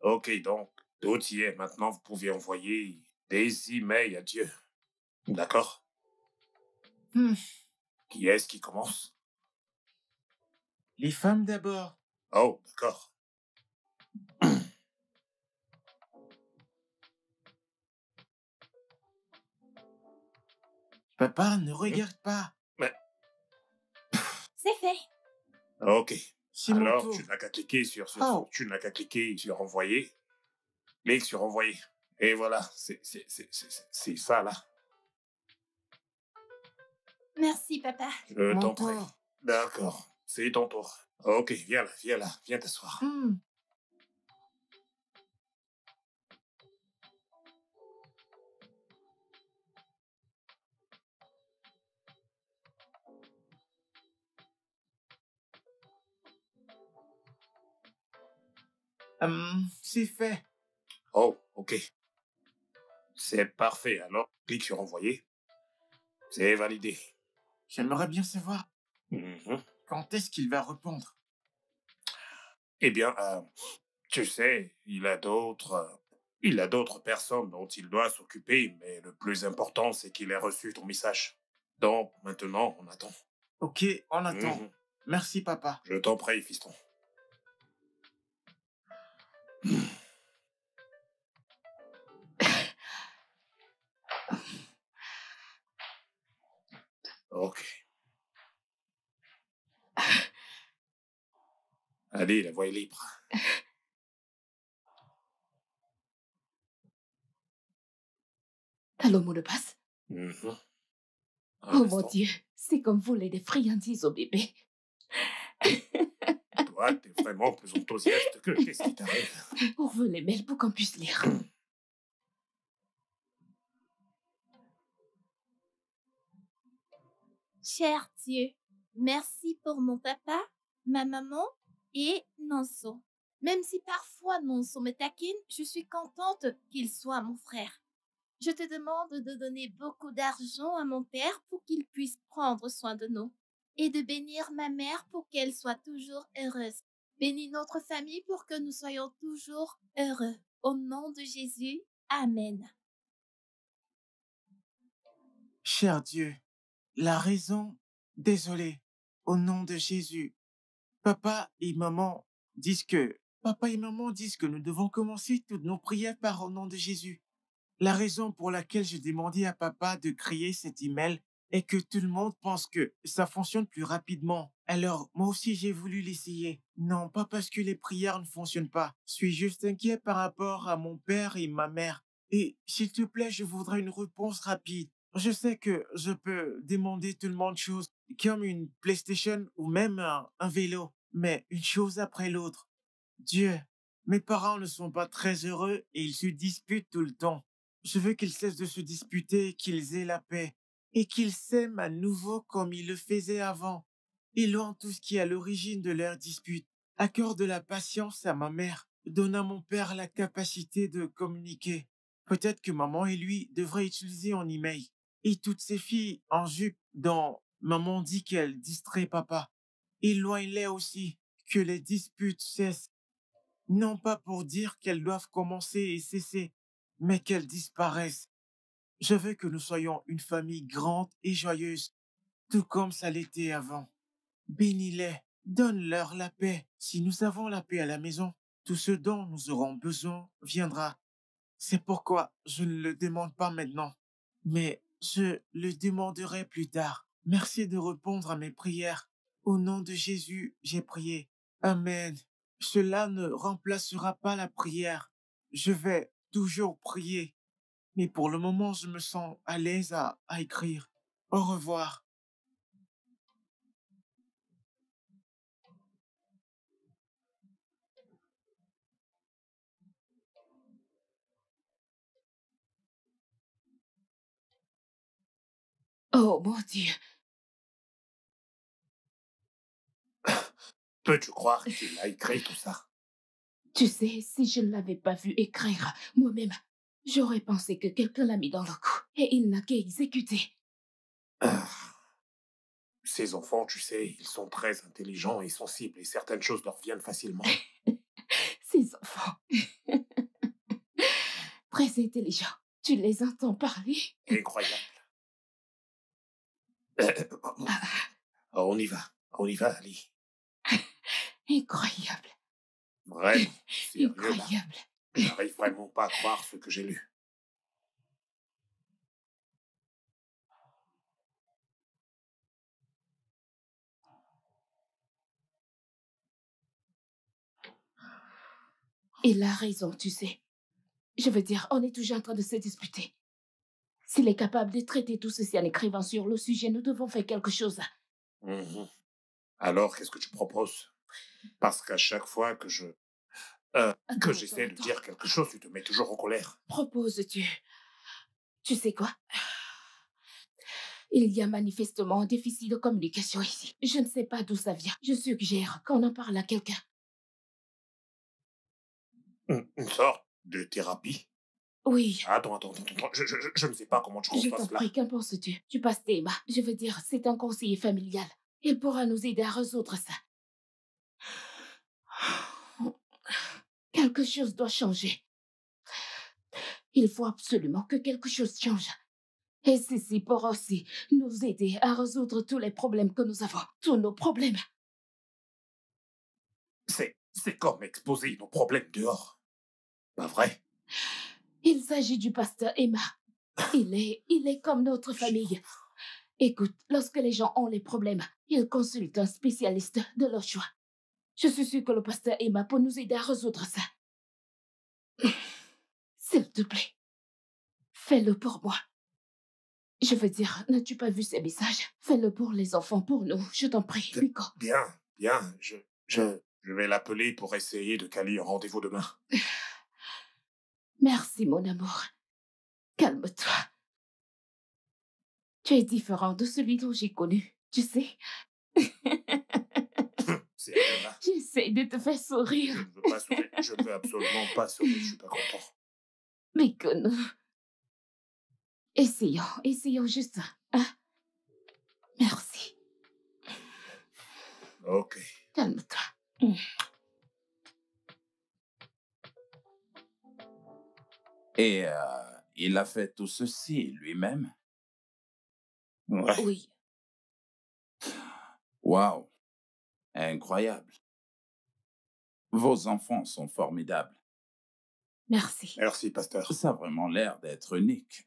Ok, donc, tout y est. Maintenant, vous pouvez envoyer des emails à Dieu. D'accord? Qui est-ce qui commence? Les femmes d'abord. Oh, d'accord. Papa, ne regarde pas. Mais, C'est fait. ok. C'est mon Alors, tour. tu n'as qu'à cliquer sur Oh. tu n'as qu'à cliquer sur envoyer. Clique sur envoyer. Et voilà, c'est ça, là. Merci, papa. Je Mon t'en prie. tour. D'accord, c'est ton tour. Ok, viens là, viens t'asseoir. C'est fait. Oh, ok. C'est parfait, alors clique sur envoyer. C'est validé. J'aimerais bien savoir Mhm. quand est-ce qu'il va répondre. Eh bien, tu sais, il a d'autres personnes dont il doit s'occuper, mais le plus important, c'est qu'il ait reçu ton message. Donc, maintenant, on attend. Ok, on attend. Mhm. Merci, papa. Je t'en prie, fiston. Ok. Allez, la voie est libre. T'as le mot de passe? Mhm. Un Oh mon instant. Dieu, c'est comme voler des friandises au bébé. Toi, t'es vraiment plus enthousiaste que qu'est-ce qui t'arrive? On veut les mails pour qu'on puisse lire. Cher Dieu, merci pour mon papa, ma maman et Nonso. Même si parfois Nonso me taquine, je suis contente qu'il soit mon frère. Je te demande de donner beaucoup d'argent à mon père pour qu'il puisse prendre soin de nous et de bénir ma mère pour qu'elle soit toujours heureuse. Bénis notre famille pour que nous soyons toujours heureux. Au nom de Jésus, Amen. Cher Dieu, la raison Désolé. Au nom de Jésus. Papa et maman Papa et maman disent que nous devons commencer toutes nos prières par au nom de Jésus. La raison pour laquelle j'ai demandé à papa de créer cet email est que tout le monde pense que ça fonctionne plus rapidement. Alors, moi aussi, j'ai voulu l'essayer. Non, pas parce que les prières ne fonctionnent pas. Je suis juste inquiet par rapport à mon père et ma mère. Et s'il te plaît, je voudrais une réponse rapide. Je sais que je peux demander tellement de choses, comme une PlayStation ou même un vélo, mais une chose après l'autre. Dieu, mes parents ne sont pas très heureux et ils se disputent tout le temps. Je veux qu'ils cessent de se disputer, qu'ils aient la paix et qu'ils s'aiment à nouveau comme ils le faisaient avant. Éloigne tout ce qui est à l'origine de leur dispute. Accorde la patience à ma mère. Donne à mon père la capacité de communiquer. Peut-être que maman et lui devraient utiliser un email. Et toutes ces filles en jupe dont maman dit qu'elles distraient papa. Éloigne-les aussi. Que les disputes cessent. Non pas pour dire qu'elles doivent commencer et cesser, mais qu'elles disparaissent. Je veux que nous soyons une famille grande et joyeuse, tout comme ça l'était avant. Bénis-les, donne-leur la paix. Si nous avons la paix à la maison, tout ce dont nous aurons besoin viendra. C'est pourquoi je ne le demande pas maintenant, mais je le demanderai plus tard. Merci de répondre à mes prières. Au nom de Jésus, j'ai prié. Amen. Cela ne remplacera pas la prière. Je vais toujours prier. Mais pour le moment, je me sens à l'aise à écrire. Au revoir. Oh mon Dieu. Peux-tu croire qu'il a écrit tout ça? Tu sais, si je ne l'avais pas vu écrire moi-même, j'aurais pensé que quelqu'un l'a mis dans le coup et il n'a qu'à exécuter. Ah, ces enfants, tu sais, ils sont très intelligents et sensibles et certaines choses leur viennent facilement. Ces enfants. Très intelligents. Tu les entends parler? Incroyable. Ah, On y va, Ali. incroyable. Vraiment, sérieux là. Incroyable. Je n'arrive vraiment pas à croire ce que j'ai lu. Il a raison, tu sais. Je veux dire, on est toujours en train de se disputer. S'il est capable de traiter tout ceci en écrivant sur le sujet, nous devons faire quelque chose. Mhm. Alors, qu'est-ce que tu proposes? Parce qu'à chaque fois que Attends, j'essaie de attends. dire quelque chose, tu te mets toujours en colère. Proposes-tu? Tu sais quoi? Il y a manifestement un déficit de communication ici. Je ne sais pas d'où ça vient. Je suggère qu'on en parle à quelqu'un. Une sorte de thérapie? Oui, Attends. Je ne sais pas comment tu comptes je faire t'en cela. prie, qu'en penses-tu? Tu passes tes mains. Je veux dire, c'est un conseiller familial. Il pourra nous aider à résoudre ça. Quelque chose doit changer. Il faut absolument que quelque chose change. Et ceci pourra aussi nous aider à résoudre tous les problèmes que nous avons. Tous nos problèmes. C'est comme exposer nos problèmes dehors. Pas vrai? Il s'agit du pasteur Emma. Il est comme notre famille. Écoute, lorsque les gens ont les problèmes, ils consultent un spécialiste de leur choix. Je suis sûre que le pasteur Emma peut nous aider à résoudre ça. S'il te plaît, fais-le pour moi. Je veux dire, n'as-tu pas vu ces messages? Fais-le pour les enfants, pour nous, je t'en prie, Nico. Bien. Je vais l'appeler pour essayer de caler un rendez-vous demain. Merci, mon amour. Calme-toi. Tu es différent de celui dont j'ai connu, tu sais. Sérieux, là? J'essaie de te faire sourire, Je ne veux pas sourire. Je ne veux absolument pas sourire. Je suis pas content. mais que nous... Essayons juste ça, hein? Merci. Ok. Calme-toi. Et il a fait tout ceci lui-même. Ouais. Oui. Waouh, incroyable. Vos enfants sont formidables. Merci. Merci, pasteur. Ça a vraiment l'air d'être unique.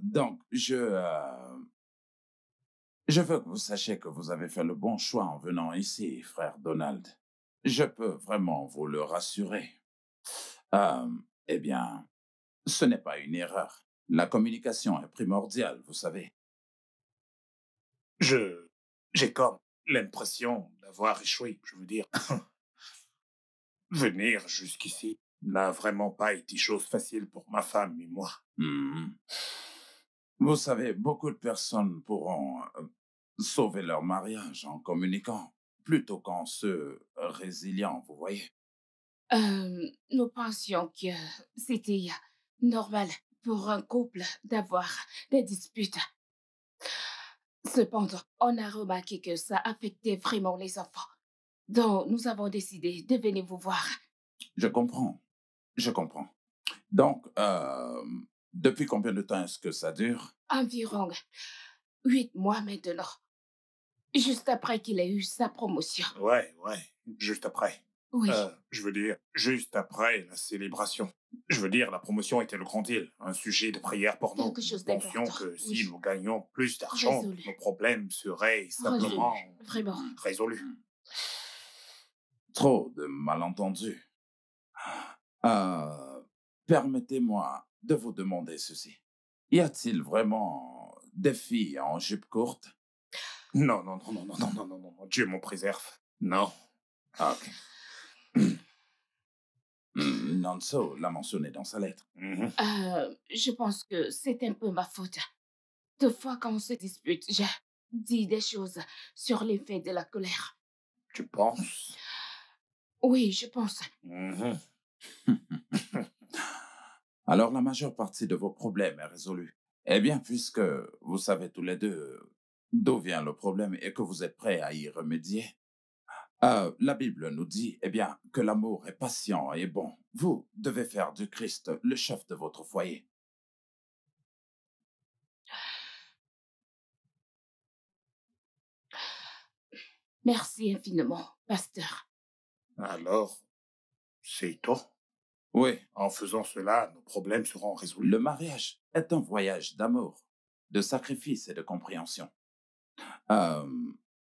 Donc, je veux que vous sachiez que vous avez fait le bon choix en venant ici, frère Donald. Je peux vraiment vous le rassurer. Euh, eh bien, ce n'est pas une erreur. La communication est primordiale, vous savez. J'ai comme l'impression d'avoir échoué, je veux dire. Venir jusqu'ici n'a vraiment pas été chose facile pour ma femme et moi. Hmm. Vous savez, beaucoup de personnes pourront sauver leur mariage en communiquant plutôt qu'en se résiliant, vous voyez. Nous pensions que c'était normal pour un couple d'avoir des disputes. Cependant, on a remarqué que ça affectait vraiment les enfants. Donc, nous avons décidé de venir vous voir. Je comprends. Je comprends. Donc, depuis combien de temps est-ce que ça dure? Environ 8 mois maintenant. Juste après qu'il ait eu sa promotion. Ouais, juste après. Oui, Je veux dire, juste après la célébration. Je veux dire, la promotion était le grand deal, un sujet de prière pour nous. Quelque chose Nous pensions d'important, que si oui. nous gagnions plus d'argent, Résolu. nos problèmes seraient simplement Vraiment. résolus. Trop de malentendus. Permettez-moi de vous demander ceci. Y a-t-il vraiment des filles en jupe courte? Non, Dieu m'en préserve. Non. Ah, ok. Nanso l'a mentionné dans sa lettre. Mhm. Je pense que c'est un peu ma faute. Deux fois quand on se dispute, j'ai dit des choses sur l'effet de la colère. Tu penses? Oui, je pense. Mhm. Alors la majeure partie de vos problèmes est résolue. Eh bien, puisque vous savez tous les deux d'où vient le problème et que vous êtes prêts à y remédier, la Bible nous dit, eh bien, que l'amour est patient et bon. Vous devez faire du Christ le chef de votre foyer. Merci infiniment, pasteur. Alors, c'est tout. Oui, En faisant cela, nos problèmes seront résolus. le mariage est un voyage d'amour, de sacrifice et de compréhension. Euh,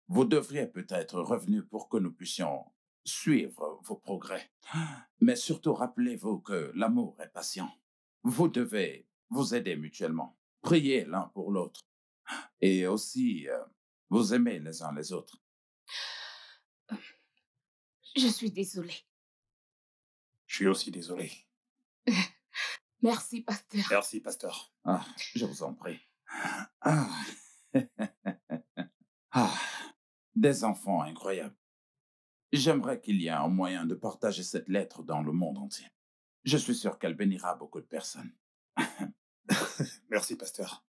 vous devriez peut-être revenir pour que nous puissions suivre vos progrès. Mais surtout, rappelez-vous que l'amour est patient. Vous devez vous aider mutuellement, prier l'un pour l'autre et aussi vous aimer les uns les autres. Je suis désolée. Je suis aussi désolé. Merci, pasteur. Merci, pasteur. Ah, je vous en prie. Ah. Ah, des enfants incroyables. J'aimerais qu'il y ait un moyen de partager cette lettre dans le monde entier. Je suis sûr qu'elle bénira beaucoup de personnes. Merci, pasteur.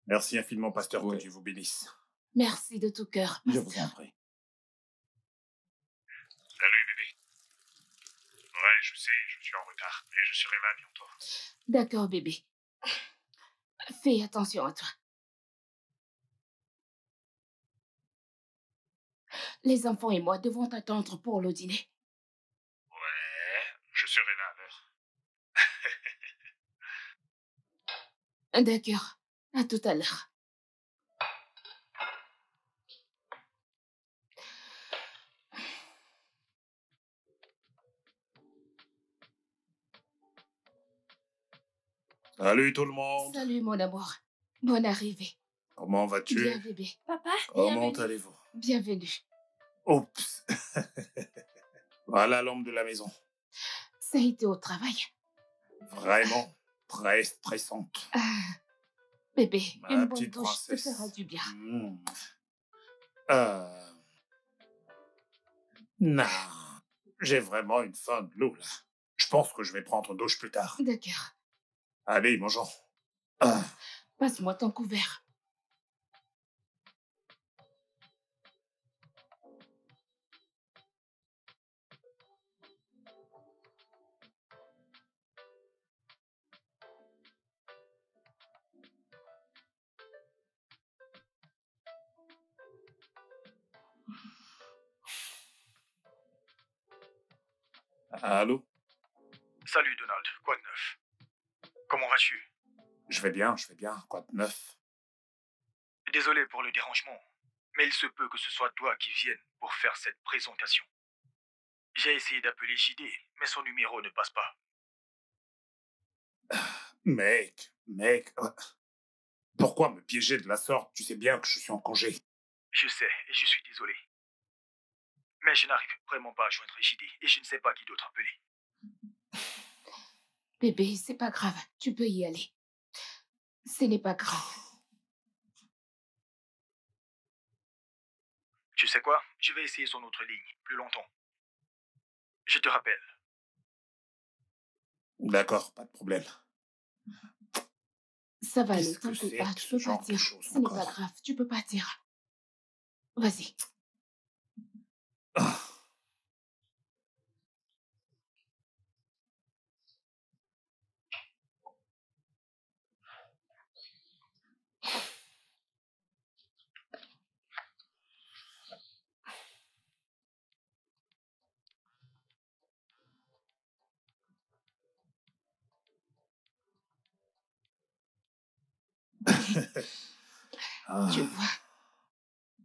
Merci infiniment, pasteur, Oui. que Dieu vous bénisse. Merci de tout cœur, Je pasteur. vous en prie. Salut, bébé. Ouais, je sais, je suis en retard, mais je serai là bientôt. D'accord, bébé. Fais attention à toi. Les enfants et moi devons t'attendre pour le dîner. Ouais, je serai là à l'heure. D'accord. À tout à l'heure. Salut tout le monde. Salut, mon amour. Bonne arrivée. Comment vas-tu? Bien, bébé. Papa, Comment bienvenue. allez-vous? Bienvenue. Oups. Voilà l'homme de la maison. Ça a été au travail. Vraiment très stressante. Bébé, Ma une bonne petite douche te princesse. fera du bien. Mm. Non, j'ai vraiment une faim de l'eau là. Je pense que je vais prendre une douche plus tard. D'accord. Allez, mangeons. Ah. Passe-moi ton couvert. Allô? Salut Donald, quoi de neuf? Comment vas-tu? Je vais bien. Quoi de neuf? Désolé pour le dérangement, mais il se peut que ce soit toi qui viennes pour faire cette présentation. J'ai essayé d'appeler JD, mais son numéro ne passe pas. Mec, pourquoi me piéger de la sorte? Tu sais bien que je suis en congé. Je sais, et je suis désolé. Mais je n'arrive vraiment pas à joindre JD, et je ne sais pas qui d'autre appeler. Bébé, c'est pas grave. Tu peux y aller. Ce n'est pas grave. Tu sais quoi? Je vais essayer son autre ligne, plus longtemps. Je te rappelle. D'accord, pas de problème. Ça va aller, Qu'est-ce que t'inquiète c'est pas. que Tu ce peux genre de partir. choses Ce n'est pas encore? grave. Tu peux partir. Vas-y. Ah. Tu Ah, vois.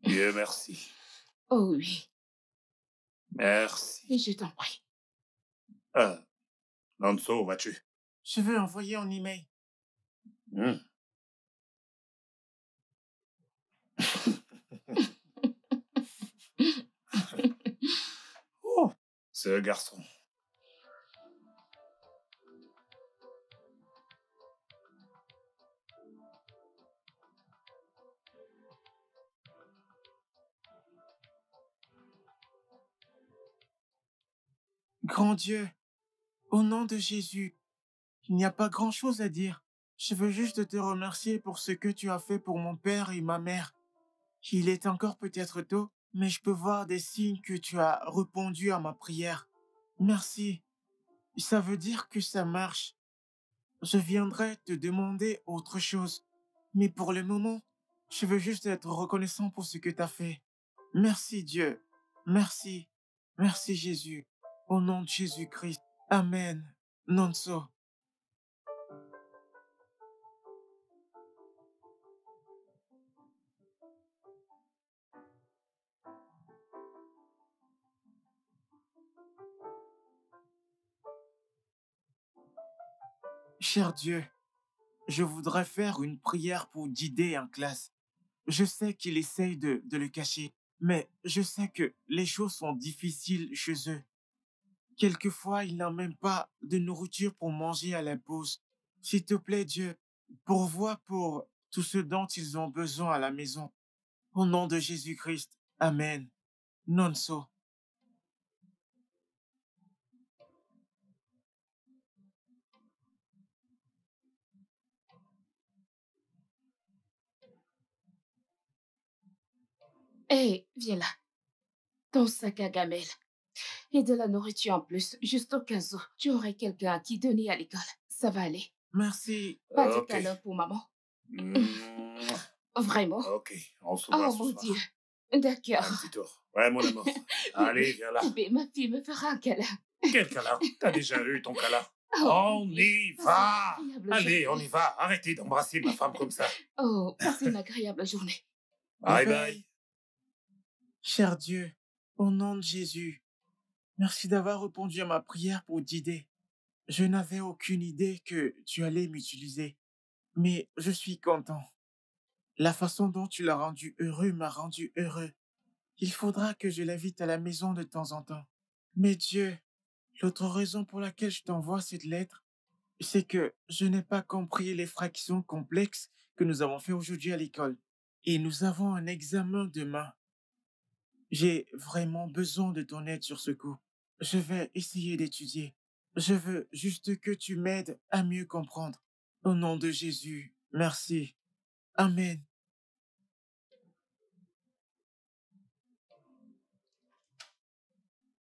Dieu merci. Oh oui. Merci. Et je t'en prie. Nonso, où vas-tu? Je veux envoyer un email. Oh, ce garçon. Grand Dieu, au nom de Jésus, il n'y a pas grand-chose à dire. Je veux juste te remercier pour ce que tu as fait pour mon père et ma mère. Il est encore peut-être tôt, mais je peux voir des signes que tu as répondu à ma prière. Merci. Ça veut dire que ça marche. Je viendrai te demander autre chose. Mais pour le moment, je veux juste être reconnaissant pour ce que tu as fait. Merci Dieu. Merci. Merci Jésus. Au nom de Jésus-Christ. Amen. Nonso. Cher Dieu, je voudrais faire une prière pour Didé en classe. Je sais qu'il essaye de le cacher, mais je sais que les choses sont difficiles chez eux. Quelquefois, il n'a même pas de nourriture pour manger à la pause. S'il te plaît, Dieu, pourvois pour tout ce dont ils ont besoin à la maison. Au nom de Jésus-Christ. Amen. Nonso. Hé, viens là. Ton sac à gamelle. Et de la nourriture en plus, juste au cas où tu aurais quelqu'un à qui donner à l'école. Ça va aller. Merci. Pas de Ok. câlin pour maman. Mouah. Vraiment? Ok, on se voit Oh ce mon soir. Dieu. Un D'accord. petit tour. Ouais, mon amour. Allez, viens là. Bébé, ma fille me fera un câlin. Quel câlin? T'as déjà eu ton câlin? Oh, On mon Dieu. y Passe une va! agréable Allez, on journée. y va. Arrêtez d'embrasser ma femme comme ça. Oh, passez une agréable journée. Bye bye. Cher Dieu, au nom de Jésus, merci d'avoir répondu à ma prière pour Didé. Je n'avais aucune idée que tu allais m'utiliser, mais je suis content. La façon dont tu l'as rendu heureux m'a rendu heureux. Il faudra que je l'invite à la maison de temps en temps. Mais Dieu, l'autre raison pour laquelle je t'envoie cette lettre, c'est que je n'ai pas compris les fractions complexes que nous avons fait aujourd'hui à l'école. Et nous avons un examen demain. J'ai vraiment besoin de ton aide sur ce coup. Je vais essayer d'étudier. Je veux juste que tu m'aides à mieux comprendre. Au nom de Jésus, merci. Amen.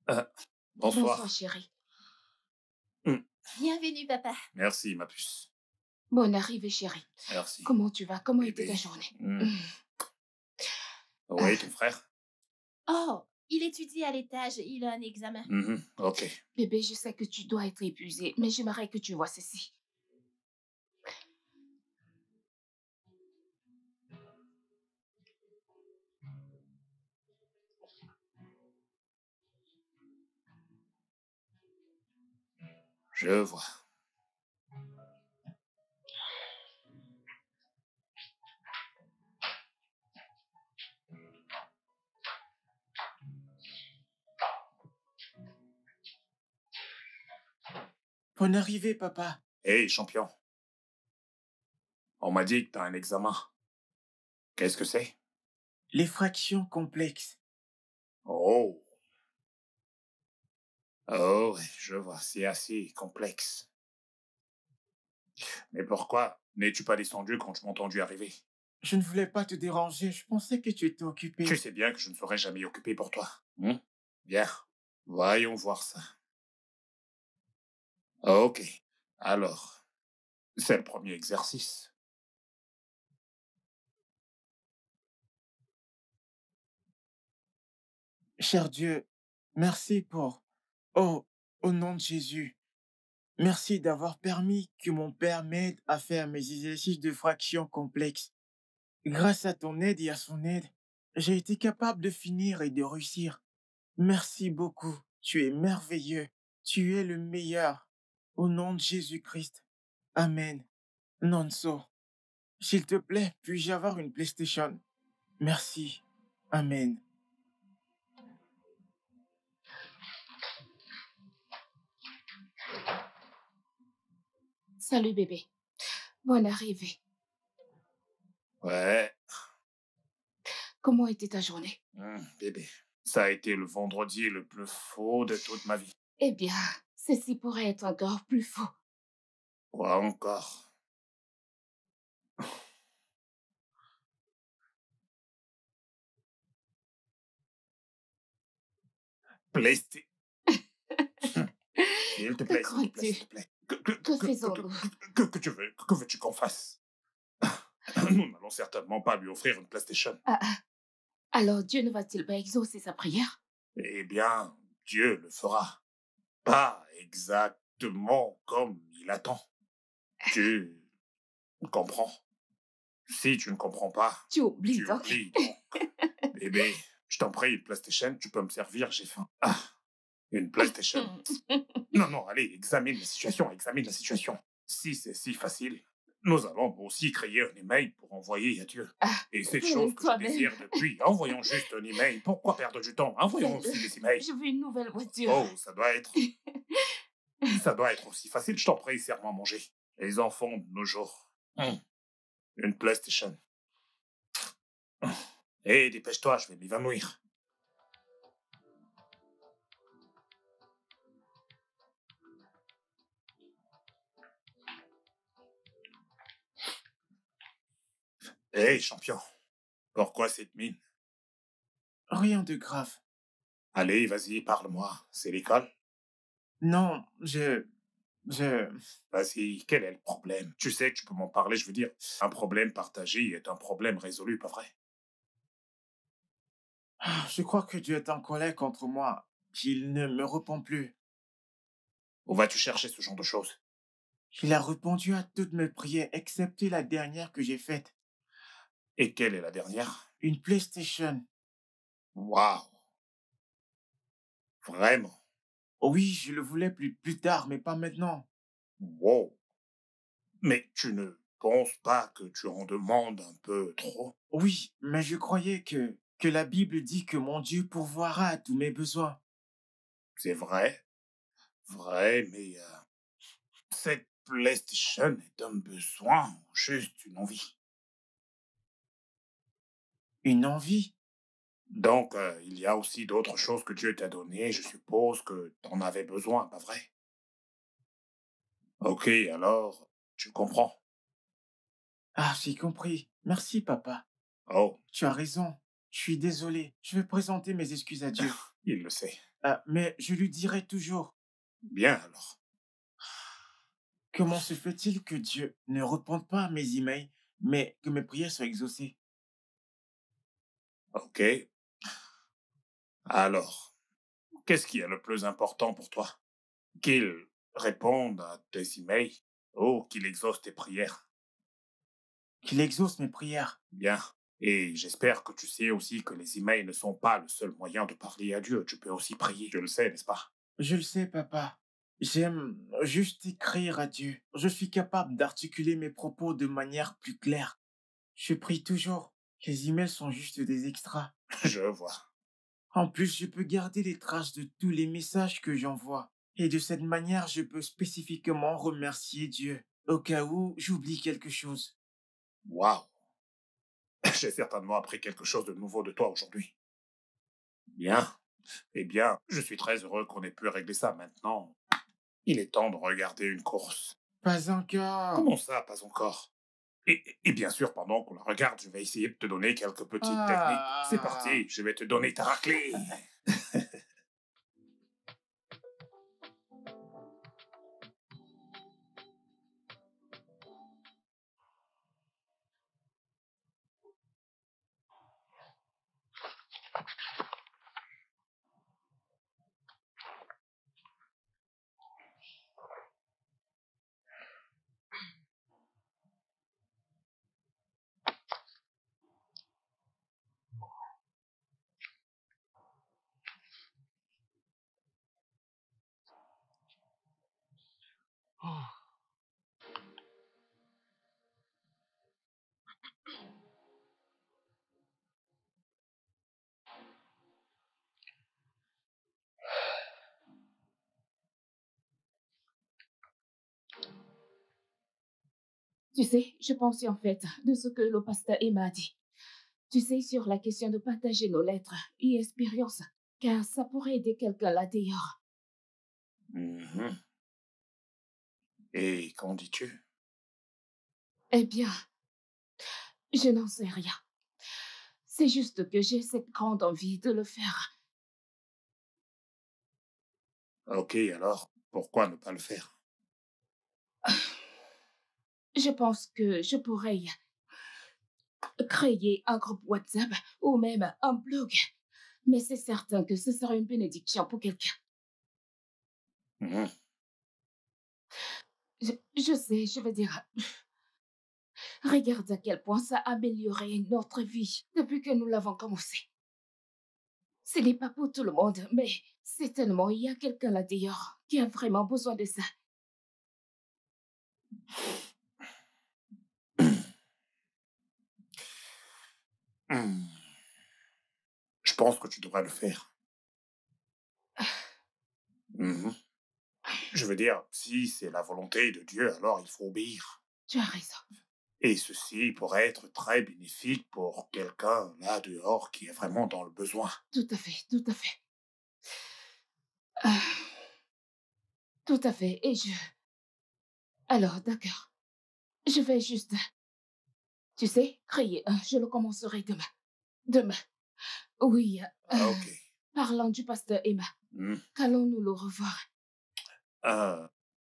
Bonsoir. Bonsoir, chérie. Bienvenue, papa. Merci, ma puce. Bonne arrivée, chérie. Merci. Comment tu vas? Comment était Bébé. ta journée? Oui, ton frère? Oh, Il étudie à l'étage, il a un examen. Ok. Bébé, je sais que tu dois être épuisé, mais j'aimerais que tu vois ceci. Je vois. Bonne arrivée, papa. Hey, champion. On m'a dit que t'as un examen. Qu'est-ce que c'est? Les fractions complexes. Oh. Oh, ouais, je vois, c'est assez complexe. Mais pourquoi n'es-tu pas descendu quand tu m'as entendu arriver? Je ne voulais pas te déranger, je pensais que tu étais occupé. Tu sais bien que je ne serai jamais occupé pour toi. Bien, voyons voir ça. Ok, alors, c'est le premier exercice. Cher Dieu, merci pour... Oh, au nom de Jésus, merci d'avoir permis que mon père m'aide à faire mes exercices de fractions complexes. Grâce à ton aide et à son aide, j'ai été capable de finir et de réussir. Merci beaucoup. Tu es merveilleux. Tu es le meilleur. Au nom de Jésus-Christ. Amen. Nonso, s'il te plaît, puis-je avoir une PlayStation? Merci. Amen. Salut, bébé. Bonne arrivée. Ouais, Comment était ta journée? bébé, ça a été le vendredi le plus faux de toute ma vie. Eh bien, ceci pourrait être encore plus faux. Quoi encore? PlayStation. S'il te Que plaît, s'il te plaît, crois-tu? s'il te plaît. Que faisons-nous? Que tu veux? Que veux-tu qu'on fasse? Nous n'allons certainement pas lui offrir une PlayStation. Alors Dieu ne va-t-il pas exaucer sa prière? Eh bien, Dieu le fera. Pas exactement comme il attend. Tu comprends? Si tu ne comprends pas, Tu oublies tu donc. oublies donc. Bébé, je t'en prie, une PlayStation, tu peux me servir, j'ai faim. Ah, une PlayStation. Non, allez, examine la situation. Si c'est si facile, nous allons aussi créer un email pour envoyer à Dieu. Et cette chose que je toi-même. désire depuis, envoyons juste un email. Pourquoi perdre du temps? Envoyons Fais-le. aussi des emails. Je veux une nouvelle voiture. Oh, ça doit être aussi facile. Je t'en prie, serre-moi à manger. Les enfants de nos jours. Une PlayStation. Hé, dépêche-toi, je vais m'évanouir. Hé, champion. Pourquoi cette mine? Rien de grave. Allez, vas-y, parle-moi. C'est l'école? Non, Vas-y, quel est le problème? Tu sais que tu peux m'en parler, je veux dire. Un problème partagé est un problème résolu, pas vrai? Je crois que Dieu est en colère contre moi, qu'il ne me répond plus. Où vas-tu chercher ce genre de choses? Il a répondu à toutes mes prières, excepté la dernière que j'ai faite. Et quelle est la dernière? Une PlayStation. Waouh! Vraiment? Oui, je le voulais plus tard, mais pas maintenant. Wow! Mais tu ne penses pas que tu en demandes un peu trop? Oui, mais je croyais que la Bible dit que mon Dieu pourvoira à tous mes besoins. C'est vrai, mais cette PlayStation est un besoin ou juste une envie? Une envie? Donc, il y a aussi d'autres choses que Dieu t'a données, je suppose que t'en avais besoin, pas vrai? Ok, alors, tu comprends. Ah, j'ai compris. Merci, papa. Oh, Tu as raison. Je suis désolé. Je vais présenter mes excuses à Dieu. il le sait. Mais je lui dirai toujours. Bien alors. Comment se fait-il que Dieu ne réponde pas à mes emails, mais que mes prières soient exaucées? Ok. Alors, qu'est-ce qui est le plus important pour toi? Qu'il réponde à tes emails ou qu'il exauce tes prières? Qu'il exauce mes prières. Bien. Et j'espère que tu sais aussi que les emails ne sont pas le seul moyen de parler à Dieu. Tu peux aussi prier, je le sais, n'est-ce pas? Je le sais, papa. J'aime juste écrire à Dieu. Je suis capable d'articuler mes propos de manière plus claire. Je prie toujours. Les emails sont juste des extras. Je vois. En plus, je peux garder les traces de tous les messages que j'envoie. Et de cette manière, je peux spécifiquement remercier Dieu au cas où j'oublie quelque chose. Waouh! J'ai certainement appris quelque chose de nouveau de toi aujourd'hui. Bien. Eh bien, je suis très heureux qu'on ait pu régler ça maintenant. Il est temps de regarder une course. Pas encore. Comment ça, pas encore? Et bien sûr, pendant qu'on la regarde, je vais essayer de te donner quelques petites techniques. C'est parti, je vais te donner ta raclée. Tu sais, je pensais en fait de ce que le pasteur Emma a dit. Tu sais, sur la question de partager nos lettres et expériences, car ça pourrait aider quelqu'un là dehors. Mhm. Et qu'en dis-tu? Eh bien, je n'en sais rien. C'est juste que j'ai cette grande envie de le faire. Ok, alors, pourquoi ne pas le faire? Je pense que je pourrais créer un groupe WhatsApp ou même un blog. Mais c'est certain que ce serait une bénédiction pour quelqu'un. Mhm. Je sais, je veux dire, regarde à quel point ça a amélioré notre vie depuis que nous l'avons commencé. Ce n'est pas pour tout le monde, mais certainement il y a quelqu'un là dehors qui a vraiment besoin de ça. Hmm. Je pense que tu devrais le faire. Mhm. Je veux dire, si c'est la volonté de Dieu, alors il faut obéir. Tu as raison. Et ceci pourrait être très bénéfique pour quelqu'un là dehors qui est vraiment dans le besoin. Tout à fait, tout à fait. Ah, tout à fait. Et je... Alors, d'accord. Je vais juste, tu sais, créer un. Je le commencerai demain. Demain. Oui. Ah, ok. Parlant du pasteur Emma, Hmm. qu'allons-nous le revoir?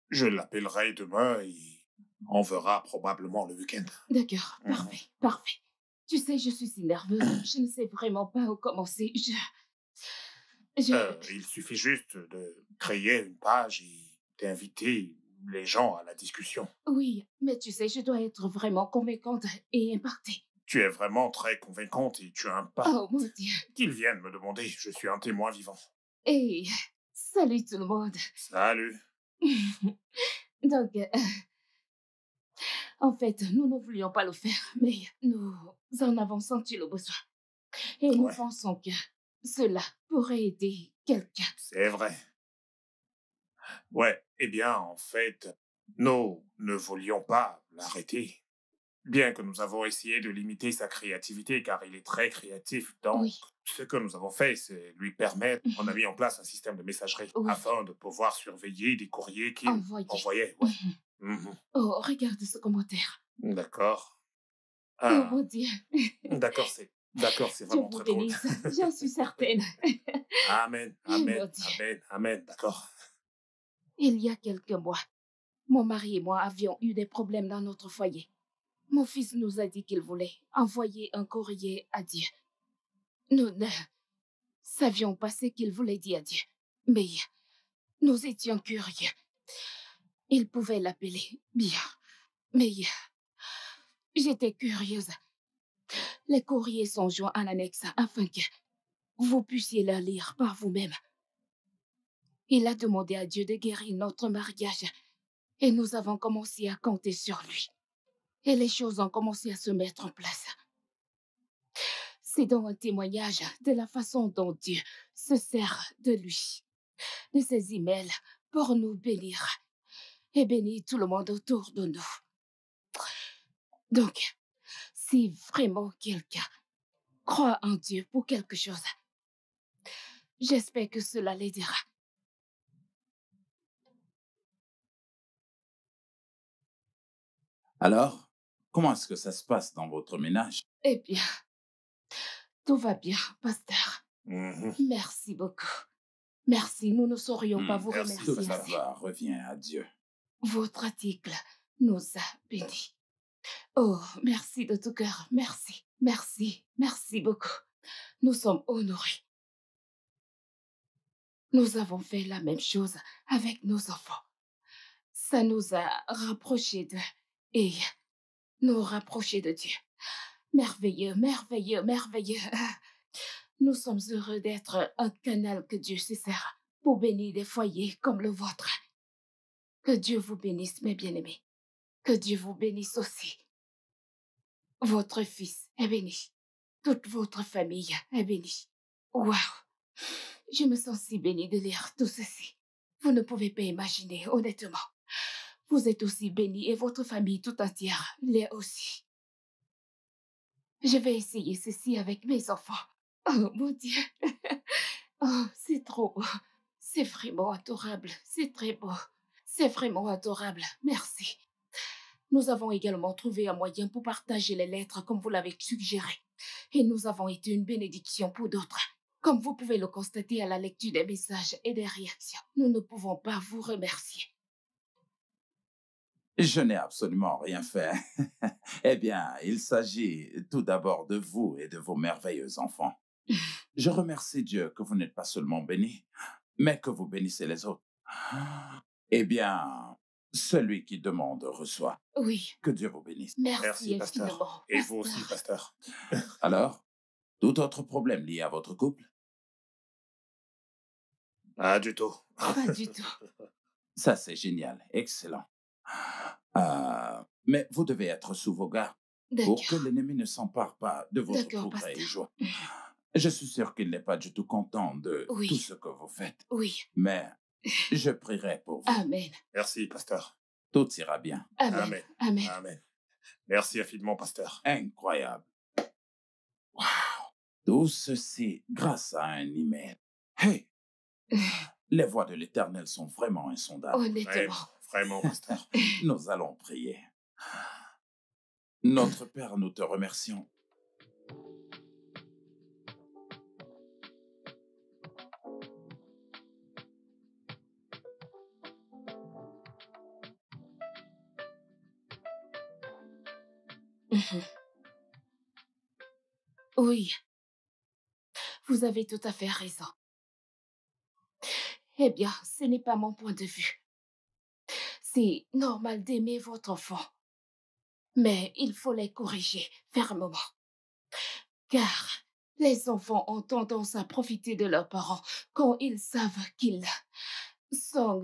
Je l'appellerai demain et on verra probablement le week-end. D'accord, Mhm. parfait, parfait. Tu sais, je suis si nerveuse. Je ne sais vraiment pas où commencer. Il suffit juste de créer une page et d'inviter les gens à la discussion. Oui, mais tu sais, je dois être vraiment convaincante et impactée. Tu es vraiment très convaincante et tu as un pas. Oh mon Dieu. Qu'ils viennent me demander, je suis un témoin vivant. Et salut tout le monde. Salut. Donc, en fait, nous ne voulions pas le faire, mais nous en avons senti le besoin. Et nous Ouais. pensons que cela pourrait aider quelqu'un. C'est vrai. Ouais, eh bien, en fait, nous ne voulions pas l'arrêter. Bien que nous avons essayé de limiter sa créativité car il est très créatif, donc Oui. ce que nous avons fait, c'est lui permettre, on a mis en place un système de messagerie Oui. afin de pouvoir surveiller des courriers qu'il Envoyé. envoyait. Ouais. Mhm. Oh, regarde ce commentaire. D'accord. Oh Ah, mon Dieu. d'accord, c'est Dieu vraiment vous très drôle. bénisse. J'en suis certaine. Amen, Mon amen, Dieu. amen, amen, d'accord. Il y a quelques mois, mon mari et moi avions eu des problèmes dans notre foyer. Mon fils nous a dit qu'il voulait envoyer un courrier à Dieu. Nous ne savions pas ce qu'il voulait dire à Dieu. Mais nous étions curieux. Il pouvait l'appeler bien. Mais j'étais curieuse. Les courriers sont joints en annexe afin que vous puissiez les lire par vous-même. Il a demandé à Dieu de guérir notre mariage et nous avons commencé à compter sur lui. Et les choses ont commencé à se mettre en place. C'est donc un témoignage de la façon dont Dieu se sert de lui, de ses emails pour nous bénir et bénir tout le monde autour de nous. Donc, si vraiment quelqu'un croit en Dieu pour quelque chose, j'espère que cela l'aidera. Alors, comment est-ce que ça se passe dans votre ménage? Eh bien, tout va bien, pasteur. Mhm. Merci beaucoup. Merci, nous ne saurions pas vous merci, remercier Tout ça assez. revient à Dieu. Votre article nous a bénis. Oh, merci de tout cœur, merci, merci, merci beaucoup. Nous sommes honorés. Nous avons fait la même chose avec nos enfants. Ça nous a rapprochés d'eux et nous rapprochés de Dieu. Merveilleux, merveilleux, merveilleux. Nous sommes heureux d'être un canal que Dieu se sert pour bénir des foyers comme le vôtre. Que Dieu vous bénisse, mes bien-aimés. Que Dieu vous bénisse aussi. Votre fils est béni. Toute votre famille est bénie. Waouh! Je me sens si bénie de lire tout ceci. Vous ne pouvez pas imaginer, honnêtement. Vous êtes aussi bénis et votre famille tout entière l'est aussi. Je vais essayer ceci avec mes enfants. Oh mon Dieu! Oh, c'est trop beau. C'est vraiment adorable. C'est très beau. C'est vraiment adorable. Merci. Nous avons également trouvé un moyen pour partager les lettres comme vous l'avez suggéré. Et nous avons été une bénédiction pour d'autres. Comme vous pouvez le constater à la lecture des messages et des réactions, nous ne pouvons pas vous remercier. Je n'ai absolument rien fait. Eh bien, il s'agit tout d'abord de vous et de vos merveilleux enfants. Je remercie Dieu que vous n'êtes pas seulement bénis, mais que vous bénissez les autres. Eh bien, celui qui demande reçoit. Oui, Que Dieu vous bénisse. merci pasteur. infiniment. Et vous aussi, pasteur. Alors, tout autre problème lié à votre couple? Pas du tout. Pas du tout. Ça, c'est génial. Excellent. Mais vous devez être sous vos gardes pour que D'accord. l'ennemi ne s'empare pas de votre D'accord, progrès et pasteur. joie. Je suis sûr qu'il n'est pas du tout content de Oui. tout ce que vous faites, Oui. mais je prierai pour vous. Amen. Merci, pasteur. Tout ira bien. Amen. Amen. Amen. Amen. Merci infiniment, pasteur. Incroyable. Wow. Tout ceci grâce à un email. Hey, les voies de l'Éternel sont vraiment insondables. Honnêtement. Vraiment, pasteur. Nous allons prier. Notre Père, nous te remercions. Mhm. Oui. Vous avez tout à fait raison. Eh bien, ce n'est pas mon point de vue. C'est normal d'aimer votre enfant. Mais il faut les corriger fermement. Car les enfants ont tendance à profiter de leurs parents quand ils savent qu'ils sont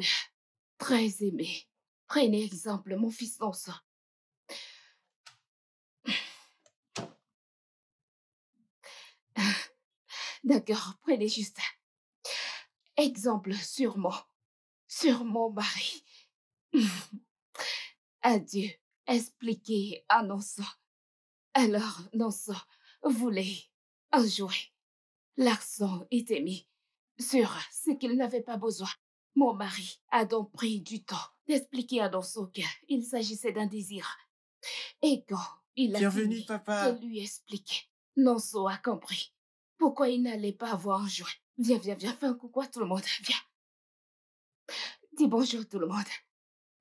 très aimés. Prenez exemple, mon fils Nonso. D'accord, prenez juste exemple sur mon mari. Adieu, expliquez à Nonso. Alors, Nonso voulait un jouet. L'accent était mis sur ce qu'il n'avait pas besoin. Mon mari a donc pris du temps d'expliquer à Nonso qu'il s'agissait d'un désir. Et quand il a Bienvenue, fini papa. de lui expliquer, Nonso a compris pourquoi il n'allait pas avoir un jouet. Viens, fais un coucou à tout le monde, viens. Dis bonjour tout le monde.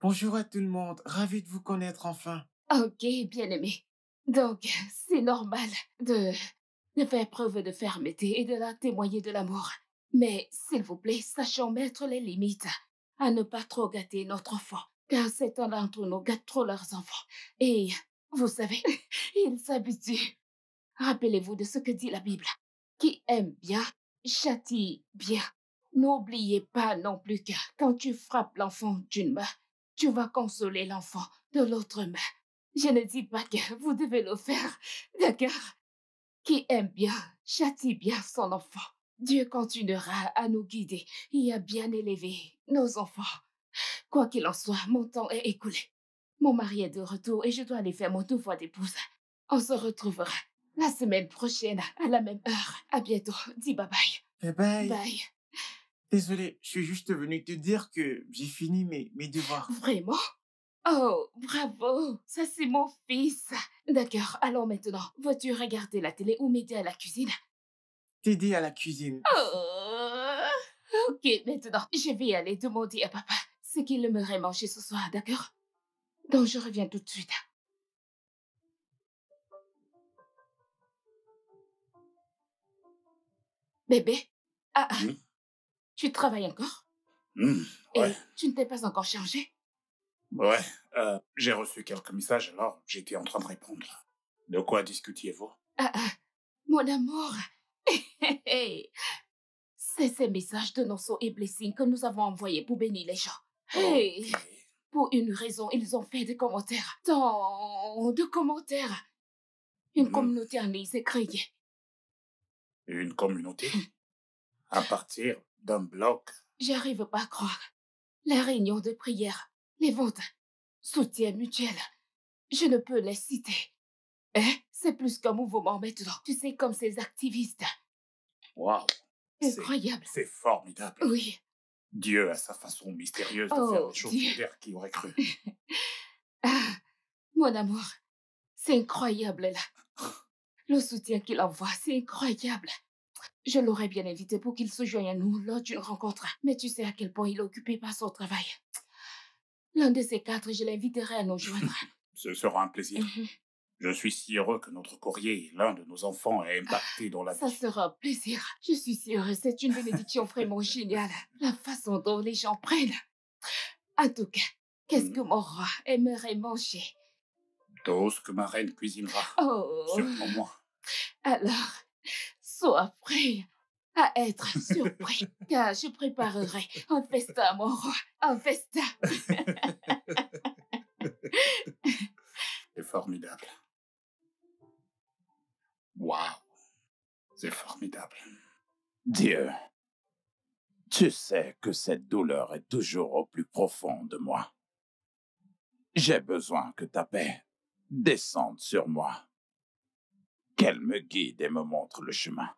Bonjour à tout le monde. Ravi de vous connaître enfin. Ok, bien-aimé. Donc, c'est normal de de faire preuve de fermeté et de la témoigner de l'amour. Mais, s'il vous plaît, sachons mettre les limites à ne pas trop gâter notre enfant, car certains d'entre nous gâtent trop leurs enfants. Et, vous savez, ils s'habituent. Rappelez-vous de ce que dit la Bible. Qui aime bien, châtie bien. N'oubliez pas non plus que quand tu frappes l'enfant d'une main, tu vas consoler l'enfant de l'autre main. Je ne dis pas que vous devez le faire, d'accord? Qui aime bien, châtie bien son enfant. Dieu continuera à nous guider et à bien élever nos enfants. Quoi qu'il en soit, mon temps est écoulé. Mon mari est de retour et je dois aller faire mon devoir d'épouse. On se retrouvera la semaine prochaine à la même heure. À bientôt. Dis bye bye. Bye. Bye. Désolé, je suis juste venu te dire que j'ai fini mes devoirs. Vraiment? Oh, bravo. Ça, c'est mon fils. D'accord, allons maintenant. Veux-tu regarder la télé ou m'aider à la cuisine? T'aider à la cuisine. Oh, ok, maintenant, je vais aller demander à papa ce qu'il aimerait manger ce soir, d'accord? Donc, je reviens tout de suite. Bébé? Ah, Hmm? tu travailles encore? Ouais, Et tu ne t'es pas encore changé? ouais. J'ai reçu quelques messages, alors j'étais en train de répondre. De quoi discutiez-vous? Mon amour. C'est ces messages de Nonso et Blessing que nous avons envoyés pour bénir les gens. Hey, Ok. pour une raison, ils ont fait des commentaires. Tant de commentaires. Une Hmm. communauté en ligne s'est créée. Une communauté? À partir d'un blog? J'arrive pas à croire. Les réunions de prière, les ventes, soutien mutuel. Je ne peux les citer. C'est plus qu'un mouvement maintenant. Tu sais, comme ces activistes. Waouh! Incroyable. C'est formidable. Oui. Dieu a sa façon mystérieuse de Oh, faire les choses Dieu. sur Terre, qui aurait cru. Ah, mon amour, c'est incroyable là. Le soutien qu'il envoie, c'est incroyable. Je l'aurais bien invité pour qu'il se joigne à nous lors d'une rencontre. Mais tu sais à quel point il est occupé par son travail. L'un de ces quatre, je l'inviterai à nous joindre. Ce sera un plaisir. Mhm. Je suis si heureux que notre courrier et l'un de nos enfants aient impacté dans la Ça vie. sera un plaisir. Je suis sûre, c'est une bénédiction vraiment géniale. La façon dont les gens prennent. En tout cas, qu'est-ce que mon roi aimerait manger? Tout ce que ma reine cuisinera. Oh, Sûrement moi. alors, sois prêt à être surpris, car je préparerai un festin, mon roi, un festin. C'est formidable. Waouh! C'est formidable. Dieu, tu sais que cette douleur est toujours au plus profond de moi. J'ai besoin que ta paix descende sur moi, qu'elle me guide et me montre le chemin.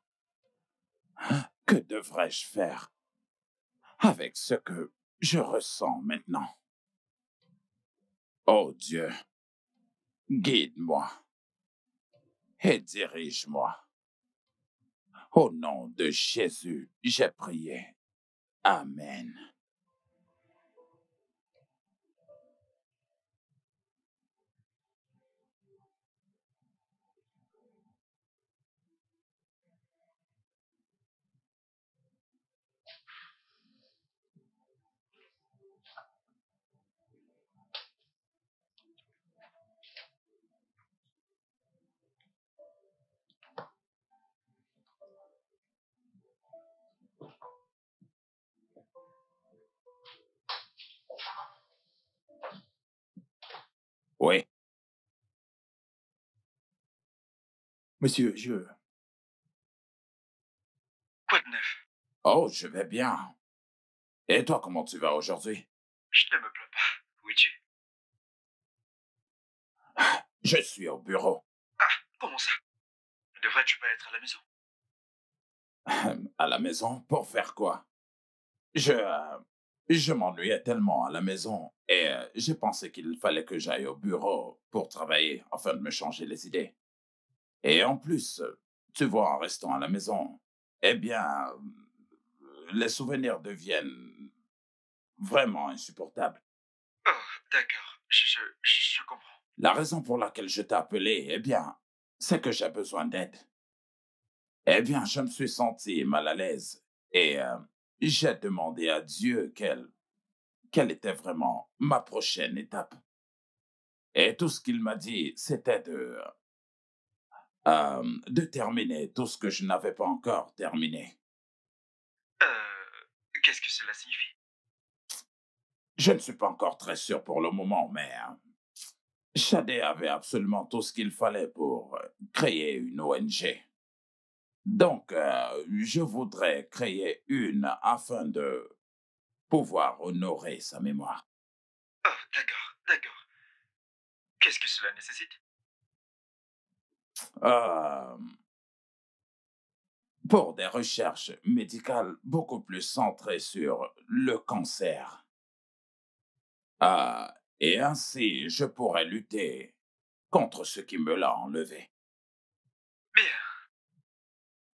Que devrais-je faire avec ce que je ressens maintenant? Oh Dieu, guide-moi et dirige-moi. Au nom de Jésus, j'ai prié. Amen. Oui, Monsieur, Quoi de neuf? oh, je vais bien. Et toi, comment tu vas aujourd'hui? Je ne me plains pas. Où es-tu? Je suis au bureau. Comment ça? Ne devrais-tu pas être à la maison? À la maison, pour faire quoi? Je m'ennuyais tellement à la maison et j'ai pensé qu'il fallait que j'aille au bureau pour travailler afin de me changer les idées. Et en plus, tu vois, en restant à la maison, eh bien, les souvenirs deviennent vraiment insupportables. Oh, d'accord. Je comprends. La raison pour laquelle je t'ai appelé, eh bien, c'est que j'ai besoin d'aide. Eh bien, je me suis senti mal à l'aise et j'ai demandé à Dieu quelle était vraiment ma prochaine étape. Et tout ce qu'il m'a dit, c'était de terminer tout ce que je n'avais pas encore terminé. Qu'est-ce que cela signifie? Je ne suis pas encore très sûr pour le moment, mais Shadé avait absolument tout ce qu'il fallait pour créer une ONG. Donc, je voudrais créer une afin de pouvoir honorer sa mémoire. Oh, d'accord, d'accord. Qu'est-ce que cela nécessite? Euh, pour des recherches médicales beaucoup plus centrées sur le cancer. Et ainsi, je pourrais lutter contre ce qui me l'a enlevé. Bien.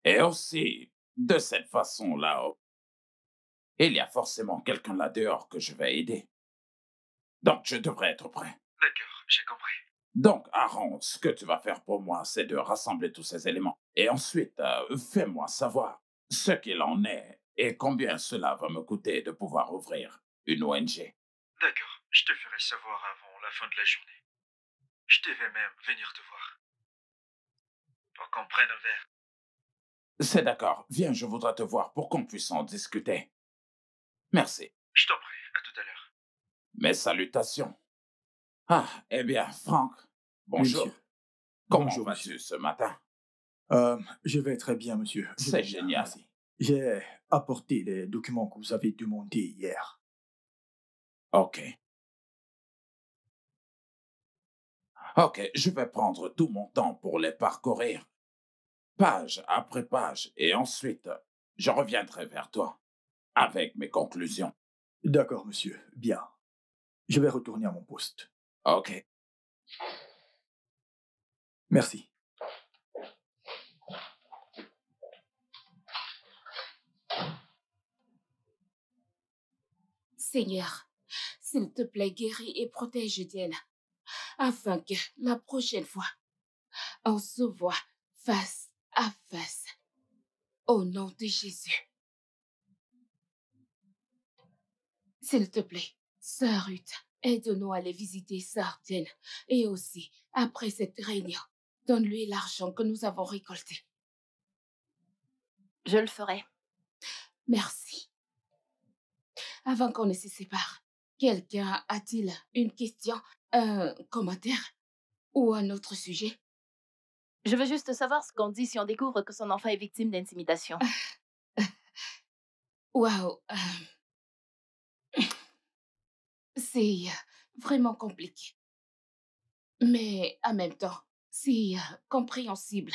Et aussi, de cette façon-là, il y a forcément quelqu'un là dehors que je vais aider. Donc, je devrais être prêt. D'accord, j'ai compris. Donc, Aaron, ce que tu vas faire pour moi, c'est de rassembler tous ces éléments. Et ensuite, fais-moi savoir ce qu'il en est et combien cela va me coûter de pouvoir ouvrir une ONG. D'accord, je te ferai savoir avant la fin de la journée. Je devais même venir te voir. Pour qu'on prenne un verre. C'est d'accord. Viens, je voudrais te voir pour qu'on puisse en discuter. Merci. Je t'en prie, à tout à l'heure. Mes salutations. Ah, eh bien, Franck, bonjour. monsieur. Comment Bonjour, vas-tu monsieur. ce matin? Je vais très bien, monsieur. Je C'est vais bien, génial. merci. J'ai apporté les documents que vous avez demandés hier. Ok. Ok, je vais prendre tout mon temps pour les parcourir, page après page, et ensuite, je reviendrai vers toi avec mes conclusions. D'accord, monsieur. Bien. Je vais retourner à mon poste. Ok. Merci. Seigneur, s'il te plaît, guéris et protège Diane, afin que la prochaine fois, on se voit face à face. Au nom de Jésus. S'il te plaît, Sœur Ruth, aide-nous à aller visiter Sœur Diane. Et aussi, après cette réunion, donne-lui l'argent que nous avons récolté. Je le ferai. Merci. Avant qu'on ne se sépare, quelqu'un a-t-il une question, un commentaire ou un autre sujet? Je veux juste savoir ce qu'on dit si on découvre que son enfant est victime d'intimidation. Waouh, c'est vraiment compliqué. Mais en même temps, c'est compréhensible.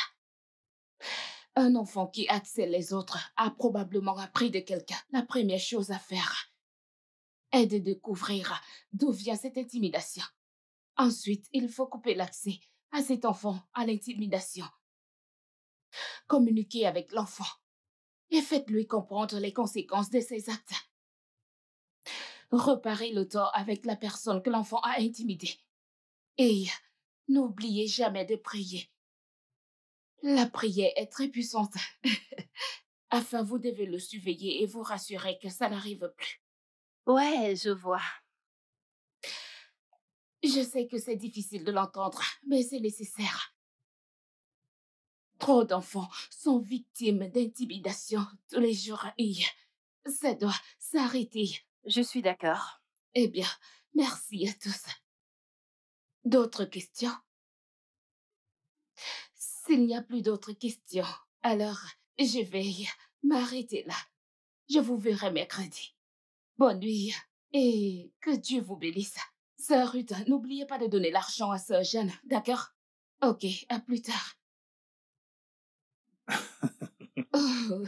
Un enfant qui harcèle les autres a probablement appris de quelqu'un. La première chose à faire est de découvrir d'où vient cette intimidation. Ensuite, il faut couper l'accès à cet enfant à l'intimidation. Communiquez avec l'enfant et faites-lui comprendre les conséquences de ses actes. Reparez le tort avec la personne que l'enfant a intimidée. Et n'oubliez jamais de prier. La prière est très puissante. Afin, vous devez le surveiller et vous rassurer que ça n'arrive plus. Ouais, je vois. Je sais que c'est difficile de l'entendre, mais c'est nécessaire. Trop d'enfants sont victimes d'intimidation tous les jours et ça doit s'arrêter. Je suis d'accord. Eh bien, merci à tous. D'autres questions? S'il n'y a plus d'autres questions, alors je vais m'arrêter là. Je vous verrai mercredi. Bonne nuit et que Dieu vous bénisse. Sœur Ruth, n'oubliez pas de donner l'argent à Sœur Jeanne, d'accord? Ok, à plus tard. Oh,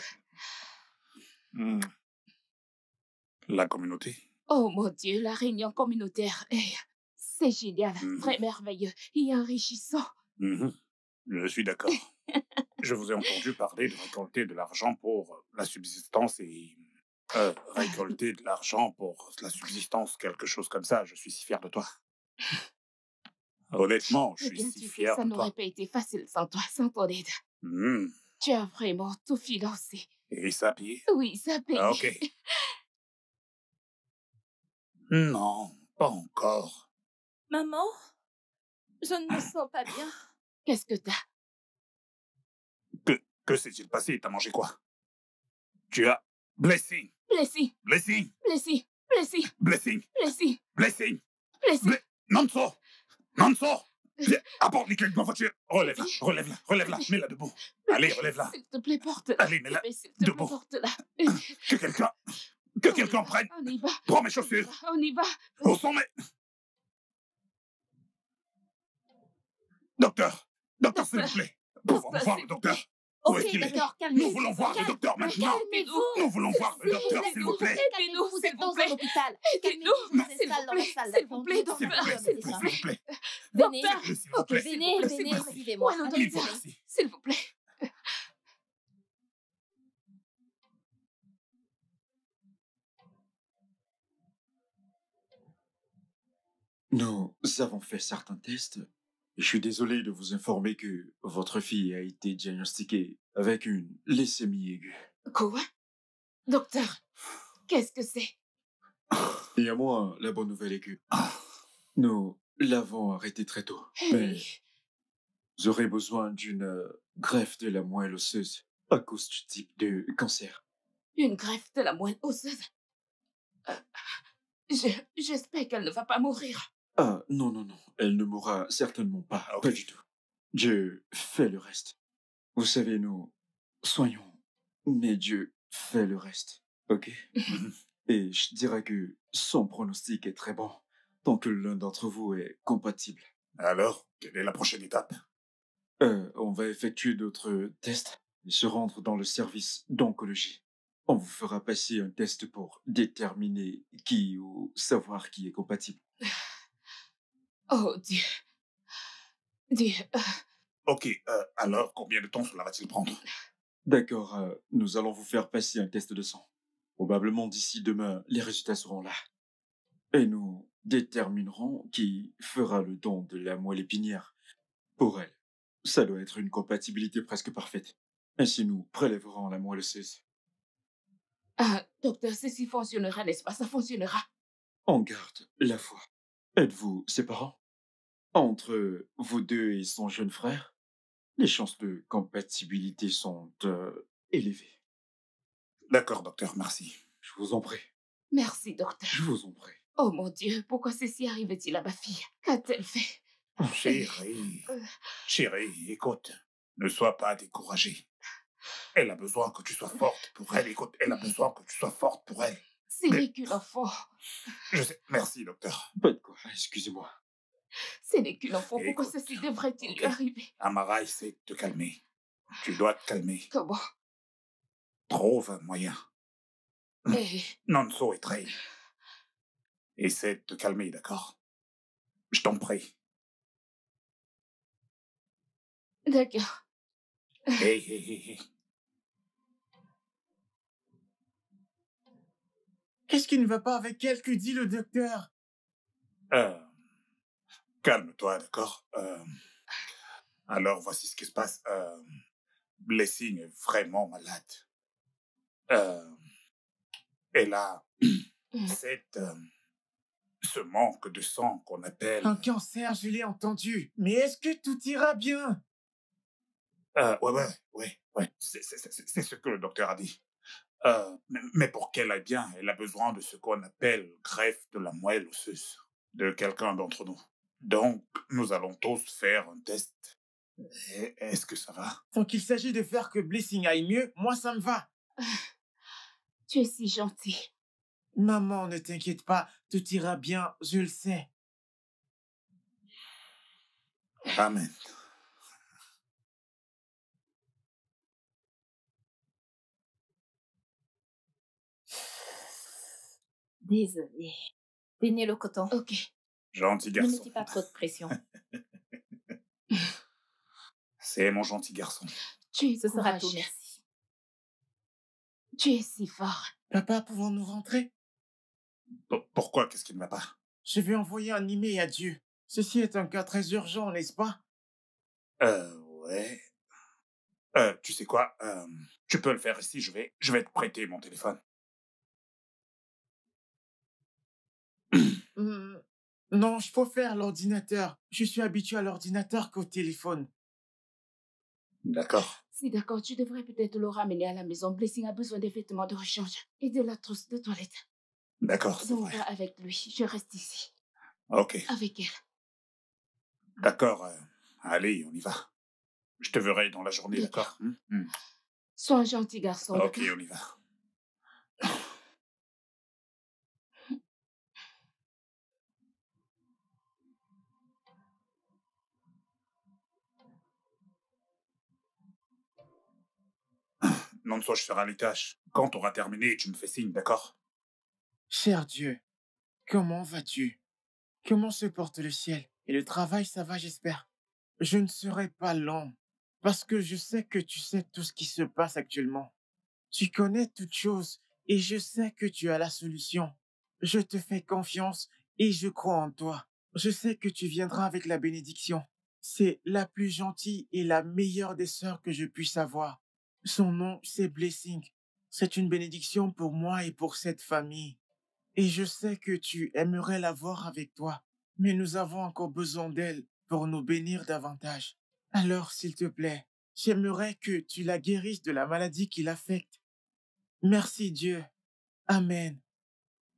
La communauté. oh mon Dieu, la réunion communautaire, c'est génial, très merveilleux et enrichissant. Je suis d'accord. Je vous ai entendu parler de récolter de l'argent pour la subsistance et récolter de l'argent pour la subsistance, quelque chose comme ça. Je suis si fier de toi. Honnêtement, je Eh suis bien, si tu sais, fier ça de n'aurait toi. pas été facile sans toi, sans ton aide. Tu as vraiment tout financé. Et ça paye? Oui, ça paye. Ah, ok. Non, pas encore. Maman, je ne me sens pas bien. Qu'est-ce que t'as? Que s'est-il passé? T'as mangé quoi? Tu as... Blessing. Blessing, Blessing. blessing, blessing, Blessing. blessing, Blessing. blessing. Nanso. Nanso. Viens, apporte Nickel dans la voiture. Relève-la, relève-la, relève-la. Mets-la debout. Allez, relève-la. S'il te plaît, porte-la. Allez, mets-la Bébé, s'il te plaît, debout. porte-la. Que quelqu'un prenne. On y va. Prends mes chaussures. On y va. Au sommet. Docteur, s'il vous plaît. Pouvons-nous voir le docteur? Où est-ce Ok, qu'il est? d'accord, Nous calmez-vous. voulons voir le docteur maintenant. Calmez-vous. Nous voulons voir le docteur, s'il vous plaît. Calmez-vous, vous s'il êtes vous dans plaît. un hôpital. Aidez-nous. Calmez-vous, vous êtes S'il dans vous la plaît, salle s'il vous plaît, d'attente. S'il vous docteur, plaît, s'il vous s'il vous plaît. Venez, Docteur. S'il vous Ok, plaît. s'il venez, vous plaît, venez, s'il vous plaît. suivez-moi. Où est le Mille docteur? fois merci. S'il vous plaît. Nous avons fait certains tests. Je suis désolé de vous informer que votre fille a été diagnostiquée avec une leucémie aiguë. Quoi? Docteur, qu'est-ce que c'est? Et à moi, la bonne nouvelle est que nous l'avons arrêtée très tôt. Mais Hey. vous aurez besoin d'une greffe de la moelle osseuse à cause du type de cancer. Une greffe de la moelle osseuse. J'espère qu'elle ne va pas mourir. Ah, non, non, non. Elle ne mourra certainement pas. Ah, ok. Pas du tout. Dieu fait le reste. Vous savez, nous soignons, mais Dieu fait le reste. Ok? Et je dirais que son pronostic est très bon, tant que l'un d'entre vous est compatible. Alors, quelle est la prochaine étape? On va effectuer d'autres tests et se rendre dans le service d'oncologie. On vous fera passer un test pour déterminer qui ou savoir qui est compatible. Oh Dieu. Dieu. Ok, alors combien de temps cela va-t-il prendre? D'accord, nous allons vous faire passer un test de sang. Probablement d'ici demain, les résultats seront là. Et nous déterminerons qui fera le don de la moelle épinière. Pour elle, ça doit être une compatibilité presque parfaite. Ainsi, nous prélèverons la moelle osseuse. Ah, docteur, ceci fonctionnera, n'est-ce pas? Ça fonctionnera. On garde la foi. Êtes-vous ses parents? Entre vous deux et son jeune frère, les chances de compatibilité sont élevées. D'accord, docteur, merci. Je vous en prie. Merci, docteur. Je vous en prie. Oh mon Dieu, pourquoi ceci arrive-t-il à ma fille? Qu'a-t-elle fait? Chérie, écoute, ne sois pas découragée. Elle a besoin que tu sois forte pour elle. Écoute, elle a besoin que tu sois forte pour elle. Ce n'est qu'une enfant. Je sais, merci, docteur. Pas de quoi, excusez-moi. Ce n'est qu'une enfant. Pourquoi Écoute, ceci devrait-il lui ok. arriver? Amara essaie de te calmer. Tu dois te calmer. Comment? Trouve un moyen. Eh, Nanso est très... Essaie de te calmer, d'accord? Je t'en prie. d'accord. Hey. Qu'est-ce qui ne va pas avec elle? Que dit le docteur? Calme-toi, d'accord? Alors, voici ce qui se passe. Blessing est vraiment malade. Elle a ce manque de sang qu'on appelle... Un cancer, je l'ai entendu. Mais est-ce que tout ira bien? Ouais. C'est ce que le docteur a dit. Mais pour qu'elle aille bien, elle a besoin de ce qu'on appelle greffe de la moelle osseuse de quelqu'un d'entre nous. Donc, nous allons tous faire un test. Est-ce que ça va? Tant qu'il s'agit de faire que Blessing aille mieux, moi ça me va. Tu es si gentil. Maman, ne t'inquiète pas, tout ira bien, je le sais. Amen. Désolée. Tenez le coton. Ok. Gentil Ne garçon. mettez pas trop de pression. C'est mon gentil garçon. Tu es Ce sera tout, courageux. merci. Tu es si fort. Papa, pouvons-nous rentrer? Pourquoi? Qu'est-ce qui ne va pas? Je vais envoyer un email à Dieu. Ceci est un cas très urgent, n'est-ce pas? Ouais. Tu sais quoi? Tu peux le faire ici, je vais te prêter mon téléphone. Hmm, non, je préfère l'ordinateur. Je suis habitué à l'ordinateur qu'au téléphone. D'accord. Si d'accord, tu devrais peut-être le ramener à la maison. Blessing a besoin des vêtements de rechange et de la trousse de toilette. D'accord, c'est Donc, vrai. va avec lui. Je reste ici. Ok. Avec elle. D'accord. Allez, on y va. Je te verrai dans la journée, D'accord. d'accord? Sois un gentil garçon. Ok, d'accord? on y va. Non, toi, je serai à l'étage. Quand on aura terminé, tu me fais signe, d'accord? Cher Dieu, comment vas-tu? Comment se porte le ciel? Et le travail, ça va, j'espère. Je ne serai pas lent, parce que je sais que tu sais tout ce qui se passe actuellement. Tu connais toutes choses, et je sais que tu as la solution. Je te fais confiance, et je crois en toi. Je sais que tu viendras avec la bénédiction. C'est la plus gentille et la meilleure des sœurs que je puisse avoir. Son nom, c'est Blessing. C'est une bénédiction pour moi et pour cette famille. Et je sais que tu aimerais la voir avec toi, mais nous avons encore besoin d'elle pour nous bénir davantage. Alors, s'il te plaît, j'aimerais que tu la guérisses de la maladie qui l'affecte. Merci Dieu. Amen.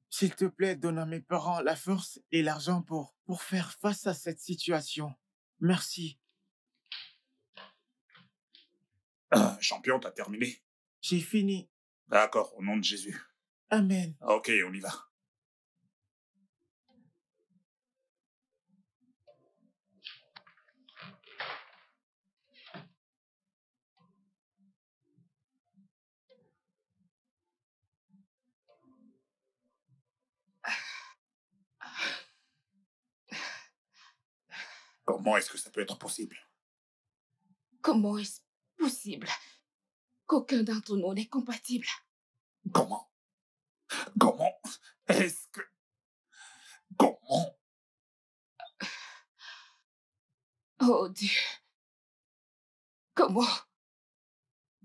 S'il te plaît, donne à mes parents la force et l'argent pour faire face à cette situation. Merci. Champion, t'as terminé? J'ai fini. D'accord, au nom de Jésus. Amen. Ok, on y va. Comment est-ce que ça peut être possible? Comment est-ce possible qu'aucun d'entre nous n'est compatible? Comment? Comment est-ce que... Comment? Oh Dieu. Comment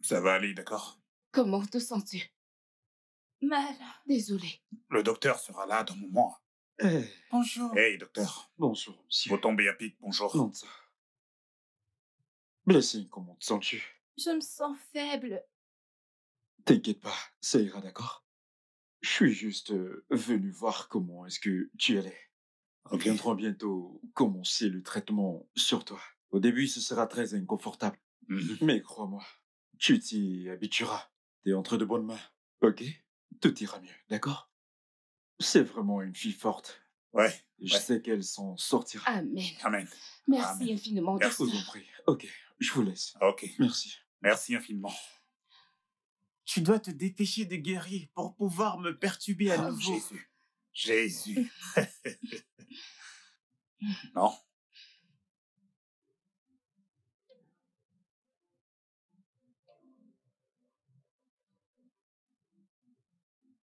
Ça va aller, d'accord? te sens-tu? Mal. Désolée. Le docteur sera là dans un moment. Eh, Bonjour. Hey, docteur. bonjour, monsieur. Vous tombez à pic, bonjour. Non, ça. Blessing, comment te sens-tu? Je me sens faible. T'inquiète pas, ça ira, d'accord? Je suis juste venu voir comment est-ce que tu allais. Nous Ok. viendrons bientôt commencer le traitement sur toi. Au début, ce sera très inconfortable. Mhm. Mais crois-moi, tu t'y habitueras. T'es entre de bonnes mains. Ok? Tout ira mieux, d'accord? C'est vraiment une fille forte. Ouais, Je ouais. sais qu'elle s'en sortira. Amen. Amen. Merci Amen. infiniment, Merci. Je vous en docteur. prie. Ok, je vous laisse. Ok. Merci. Merci infiniment. Tu dois te dépêcher de guérir pour pouvoir me perturber à Oh, nouveau. Jésus. Jésus. Non.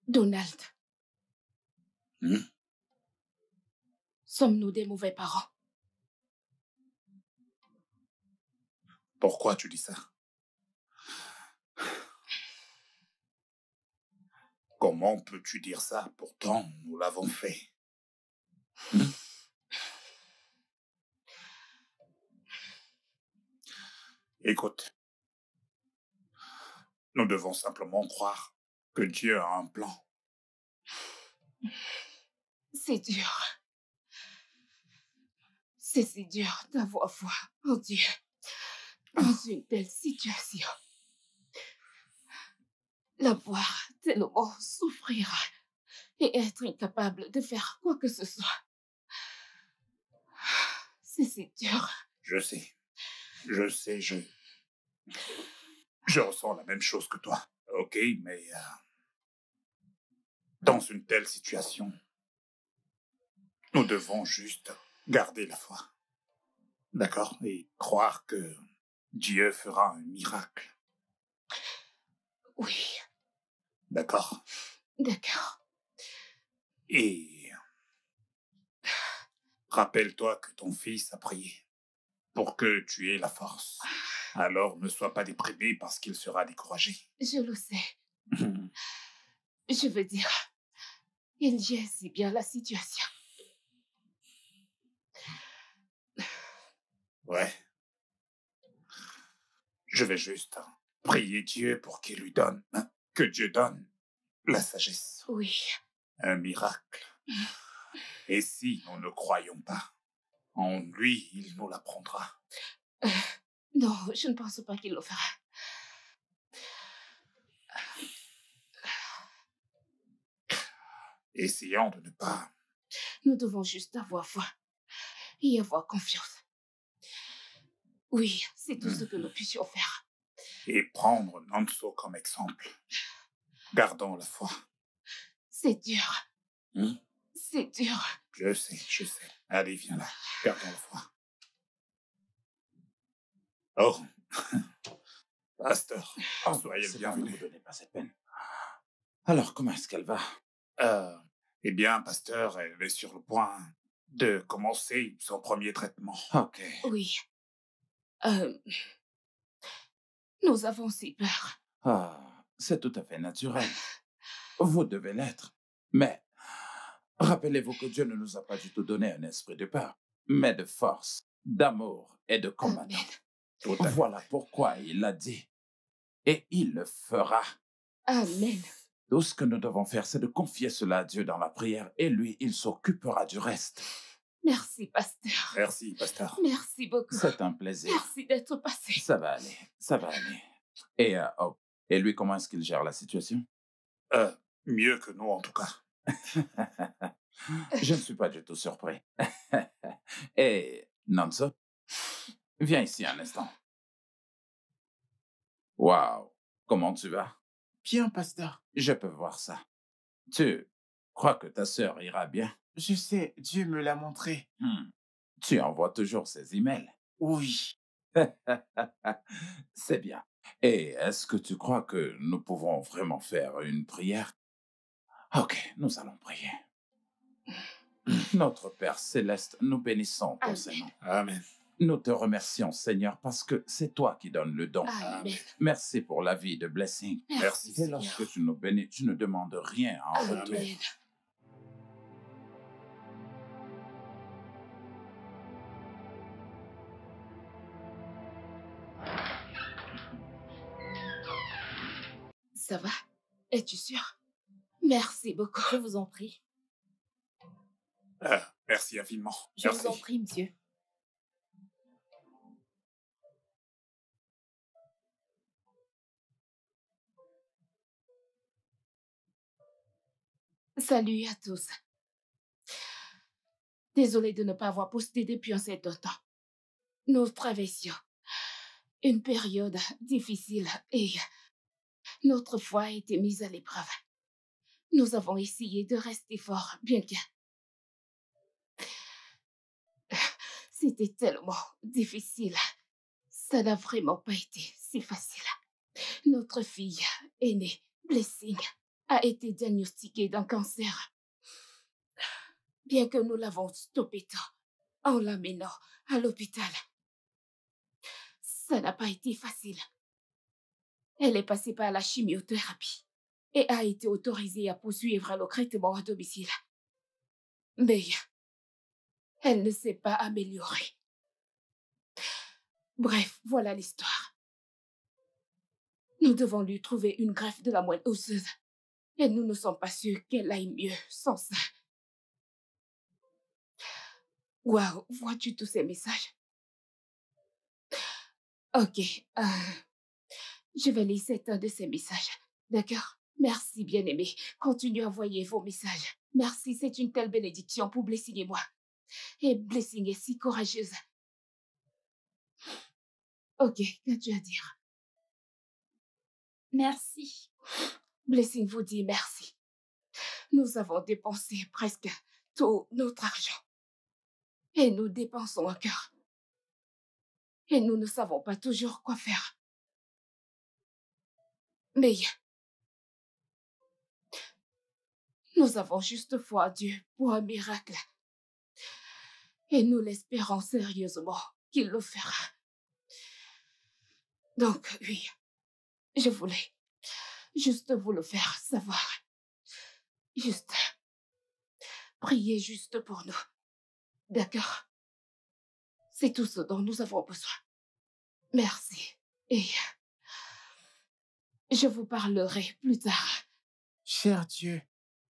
Donald, Hmm? sommes-nous des mauvais parents? Pourquoi tu dis ça? Comment peux-tu dire ça? Pourtant, nous l'avons fait. Hmm? Écoute, nous devons simplement croire que Dieu a un plan. C'est dur. C'est si dur d'avoir foi en Dieu dans une telle situation. La voir tellement souffrir et être incapable de faire quoi que ce soit. C'est si dur. Je sais. Je ressens la même chose que toi. Ok, mais dans une telle situation, nous devons juste garder la foi. D'accord? Et croire que Dieu fera un miracle. Oui, D'accord? d'accord. Et rappelle-toi que ton fils a prié pour que tu aies la force. Alors ne sois pas déprimé parce qu'il sera découragé. Je le sais. Je veux dire, il gère si bien la situation. Ouais. Je vais juste prier Dieu pour qu'il lui donne, que Dieu donne la sagesse, Oui. un miracle. Et si nous ne croyons pas en lui, il nous l'apprendra. Non, je ne pense pas qu'il le fera. Essayons de ne pas... Nous devons juste avoir foi et avoir confiance. Oui, c'est tout ce que nous puissions faire. Et prendre Nanso comme exemple. Gardons la foi. C'est dur. Hmm? C'est dur. Je sais. Allez, viens là. Gardons la foi. Oh, pasteur, soyez le bienvenu. Ne vous donnez pas cette peine. Alors, comment est-ce qu'elle va? Eh bien, pasteur, elle est sur le point de commencer son premier traitement. Ok. Oui. Nous avons si peur. Ah, c'est tout à fait naturel. Vous devez l'être. Mais rappelez-vous que Dieu ne nous a pas du tout donné un esprit de peur, mais de force, d'amour et de combattant. Amen. Voilà pourquoi il l'a dit. Et il le fera. Amen. Tout ce que nous devons faire, c'est de confier cela à Dieu dans la prière et lui, il s'occupera du reste. Merci, pasteur. Merci, pasteur. Merci beaucoup. C'est un plaisir. Merci d'être passé. Ça va aller, ça va aller. Et lui, comment est-ce qu'il gère la situation? Mieux que nous, en tout cas. Je ne suis pas du tout surpris. Et Nanso, viens ici un instant. Waouh, comment tu vas? Bien, pasteur. Je peux voir ça. Tu crois que ta sœur ira bien? Je sais, Dieu me l'a montré. Tu envoies toujours ses emails. Oui. C'est bien. Et est-ce que tu crois que nous pouvons vraiment faire une prière? Ok, nous allons prier. Notre Père céleste, nous bénissons ton Seigneur. Amen. Nous te remercions, Seigneur, parce que c'est toi qui donnes le don. Amen. Merci pour la vie de Blessing. Merci, Et Seigneur. lorsque tu nous bénis, tu ne demandes rien en retour. Amen. Ça va? Es-tu sûr? Merci beaucoup. Je vous en prie. Merci infiniment. Je Merci. vous en prie, monsieur. Salut à tous. Désolée de ne pas avoir posté depuis un certain temps. Nous traversions une période difficile et notre foi a été mise à l'épreuve. Nous avons essayé de rester forts, bien que c'était tellement difficile. Ça n'a vraiment pas été si facile. Notre fille aînée, Blessing, a été diagnostiquée d'un cancer. Bien que nous l'avons stoppé tôt en l'amenant à l'hôpital, ça n'a pas été facile. Elle est passée par la chimiothérapie et a été autorisée à poursuivre le traitement à domicile. Mais elle ne s'est pas améliorée. Bref, voilà l'histoire. Nous devons lui trouver une greffe de la moelle osseuse et nous ne sommes pas sûrs qu'elle aille mieux sans ça. Waouh, vois-tu tous ces messages? Ok, je vais lire certains de ces messages, d'accord? Merci, bien-aimé. Continuez à envoyer vos messages. Merci, c'est une telle bénédiction pour Blessing et moi. Et Blessing est si courageuse. Ok, qu'as-tu à dire? Merci. Blessing vous dit merci. Nous avons dépensé presque tout notre argent. Et nous dépensons encore. Et nous ne savons pas toujours quoi faire. Mais nous avons juste foi en Dieu pour un miracle. Et nous l'espérons sérieusement qu'il le fera. Donc, oui, je voulais juste vous le faire savoir. Juste, priez juste pour nous. D'accord? C'est tout ce dont nous avons besoin. Merci. Et je vous parlerai plus tard. Cher Dieu,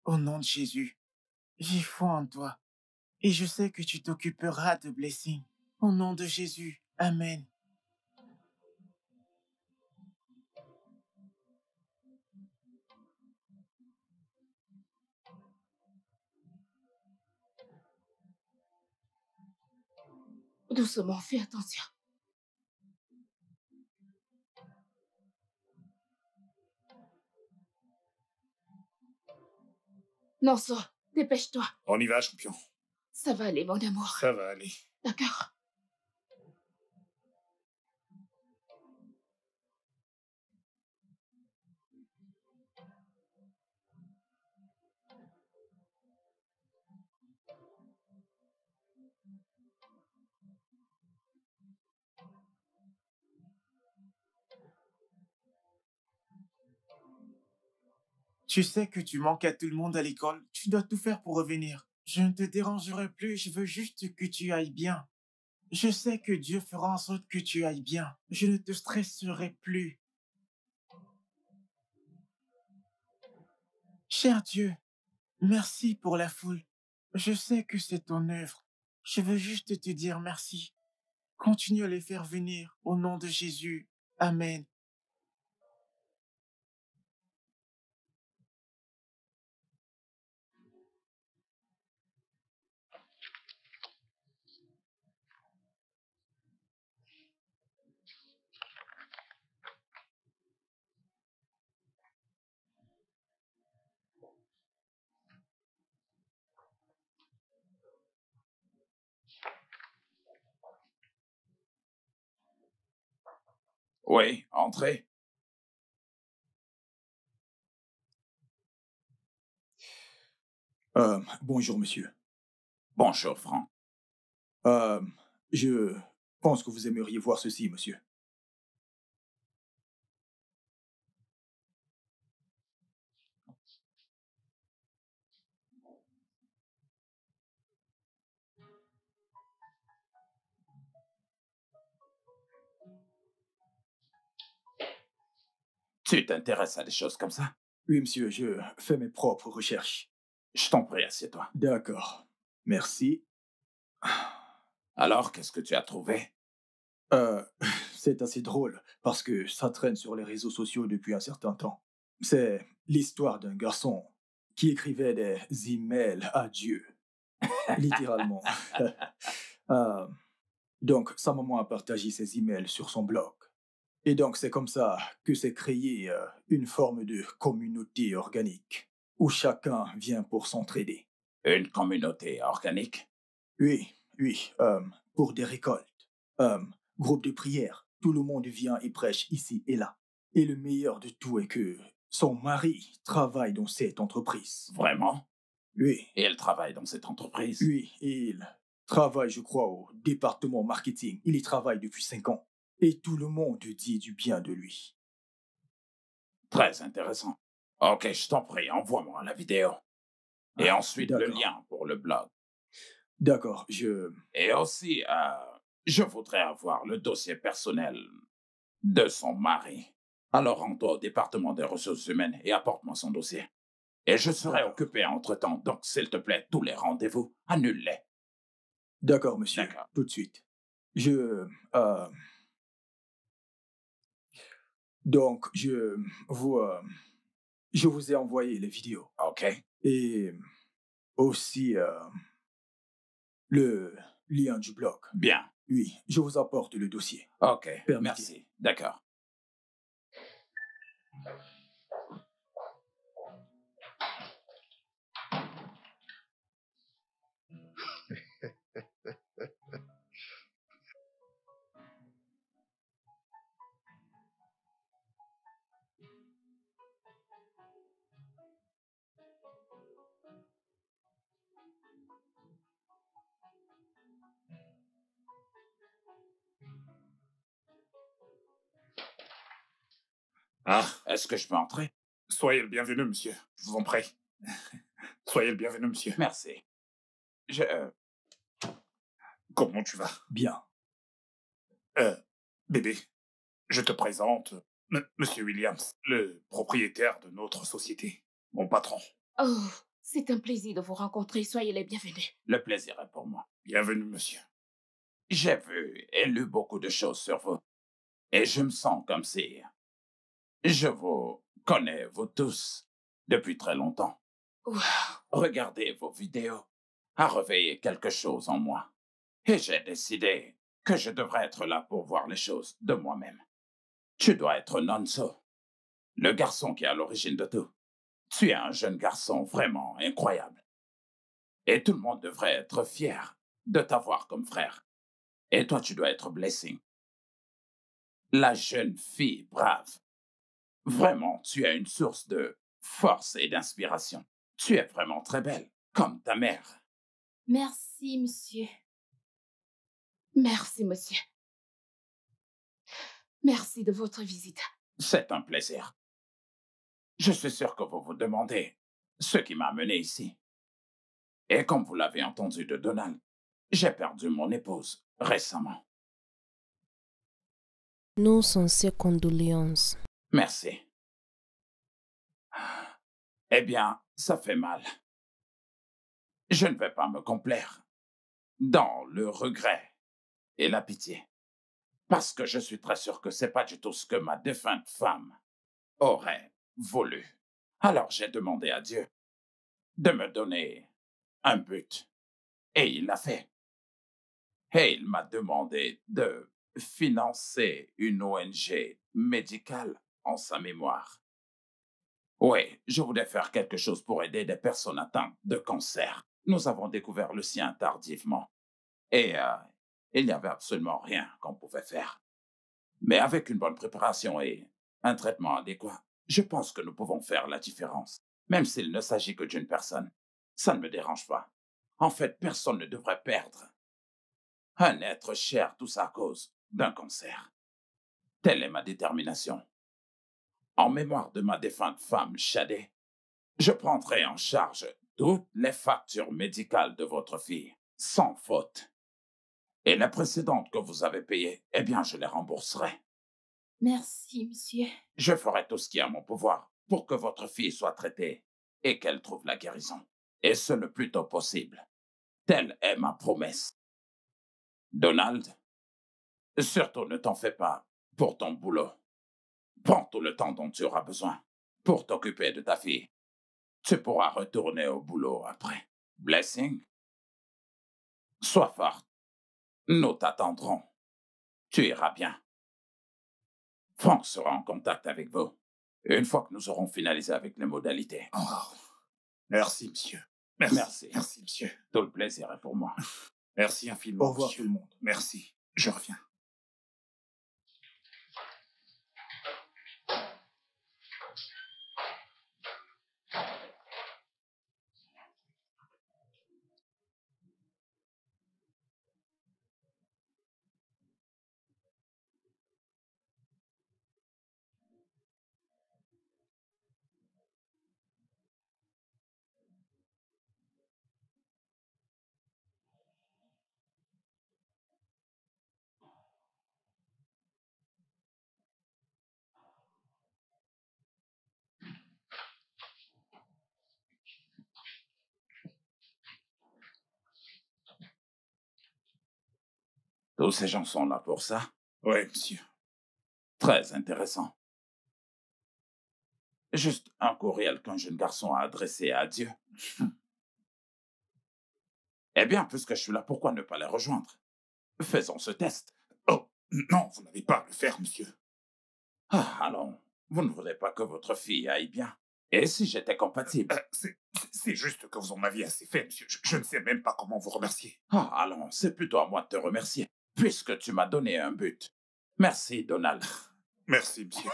au nom de Jésus, j'ai foi en toi et je sais que tu t'occuperas de Blessing. Au nom de Jésus, Amen. Doucement, fais attention. Nanso, dépêche-toi. On y va, champion. Ça va aller, mon amour. Ça va aller. D'accord. Tu sais que tu manques à tout le monde à l'école. Tu dois tout faire pour revenir. Je ne te dérangerai plus, je veux juste que tu ailles bien. Je sais que Dieu fera en sorte que tu ailles bien. Je ne te stresserai plus. Cher Dieu, merci pour la foule. Je sais que c'est ton œuvre. Je veux juste te dire merci. Continue à les faire venir au nom de Jésus. Amen. Oui, entrez. Bonjour, monsieur. Bonjour, Franck. Je pense que vous aimeriez voir ceci, monsieur. Tu t'intéresses à des choses comme ça? Oui, monsieur, je fais mes propres recherches. Je t'en prie, assieds-toi. D'accord. Merci. Alors, qu'est-ce que tu as trouvé? Euh, c'est assez drôle parce que ça traîne sur les réseaux sociaux depuis un certain temps. C'est l'histoire d'un garçon qui écrivait des emails à Dieu, littéralement. Euh, donc, sa maman a partagé ses emails sur son blog. Et donc, c'est comme ça que s'est créée une forme de communauté organique où chacun vient pour s'entraider. Une communauté organique? Oui, oui, pour des récoltes, euh, groupe de prière, tout le monde vient et prêche ici et là. Et le meilleur de tout est que son mari travaille dans cette entreprise. Vraiment? Oui, Et elle travaille dans cette entreprise? oui, il travaille, je crois, au département marketing. Il y travaille depuis 5 ans. Et tout le monde dit du bien de lui. Très intéressant. Ok, je t'en prie, envoie-moi la vidéo. Et ensuite le d'accord. lien pour le blog. D'accord, Et aussi, je voudrais avoir le dossier personnel de son mari. Alors rends-toi au département des ressources humaines et apporte-moi son dossier. Et je serai D'accord. occupé entre-temps, donc s'il te plaît, tous les rendez-vous, annule-les. D'accord, monsieur, D'accord. tout de suite. Donc, je vous ai envoyé les vidéos. Ok. Et aussi le lien du blog. Bien. Oui, je vous apporte le dossier. Ok, Permettez. merci. D'accord. Ah, Est-ce que je peux entrer? soyez le bienvenu, monsieur. Je vous en prie. Soyez le bienvenu, monsieur. Merci. Comment tu vas? Bien. Bébé, je te présente Monsieur Williams, le propriétaire de notre société. Mon patron. Oh, c'est un plaisir de vous rencontrer. Soyez les bienvenus. Le plaisir est pour moi. Bienvenue, monsieur. J'ai vu et lu beaucoup de choses sur vous. Et je me sens comme si je vous connais, vous tous, depuis très longtemps. Wow. Regardez vos vidéos a réveillé quelque chose en moi. Et j'ai décidé que je devrais être là pour voir les choses de moi-même. Tu dois être Nonso, le garçon qui est à l'origine de tout. Tu es un jeune garçon vraiment incroyable. Et tout le monde devrait être fier de t'avoir comme frère. Et toi, tu dois être Blessing. La jeune fille brave. Vraiment, tu es une source de force et d'inspiration. Tu es vraiment très belle, comme ta mère. Merci, monsieur. Merci, monsieur. Merci de votre visite. C'est un plaisir. Je suis sûr que vous vous demandez ce qui m'a amené ici. Et comme vous l'avez entendu de Donald, j'ai perdu mon épouse récemment. Nos sincères condoléances. Merci. Eh bien, ça fait mal. Je ne vais pas me complaire dans le regret et la pitié. Parce que je suis très sûr que c'est pas du tout ce que ma défunte femme aurait voulu. Alors j'ai demandé à Dieu de me donner un but. Et il l'a fait. Et il m'a demandé de financer une ONG médicale en sa mémoire. Oui, je voulais faire quelque chose pour aider des personnes atteintes de cancer. Nous avons découvert le sien tardivement. Et il n'y avait absolument rien qu'on pouvait faire. Mais avec une bonne préparation et un traitement adéquat, je pense que nous pouvons faire la différence. Même s'il ne s'agit que d'une personne. Ça ne me dérange pas. En fait, personne ne devrait perdre un être cher, tout ça à cause d'un cancer. Telle est ma détermination. En mémoire de ma défunte femme, Shadé, je prendrai en charge toutes les factures médicales de votre fille, sans faute. Et les précédentes que vous avez payées, eh bien, je les rembourserai. Merci, monsieur. Je ferai tout ce qui est à mon pouvoir pour que votre fille soit traitée et qu'elle trouve la guérison. Et ce le plus tôt possible. Telle est ma promesse. Donald, surtout ne t'en fais pas pour ton boulot. Prends tout le temps dont tu auras besoin pour t'occuper de ta fille. Tu pourras retourner au boulot après. Blessing, sois forte. Nous t'attendrons. Tu iras bien. Frank sera en contact avec vous une fois que nous aurons finalisé avec les modalités. Oh, merci, monsieur. Merci. Merci, monsieur. Tout le plaisir est pour moi. Merci infiniment, Au revoir monsieur. tout le monde. Merci. Je reviens. Tous ces gens sont là pour ça. Oui, monsieur. Très intéressant. Juste un courriel qu'un jeune garçon a adressé à Dieu. Eh bien, puisque je suis là, pourquoi ne pas les rejoindre? Faisons ce test. Oh, non, vous n'avez pas à le faire, monsieur. Ah, allons, vous ne voudrez pas que votre fille aille bien. Et si j'étais compatible? C'est juste que vous en aviez assez fait, monsieur. Je ne sais même pas comment vous remercier. Ah, allons, c'est plutôt à moi de te remercier, puisque tu m'as donné un but. Merci, Donald. Merci, monsieur.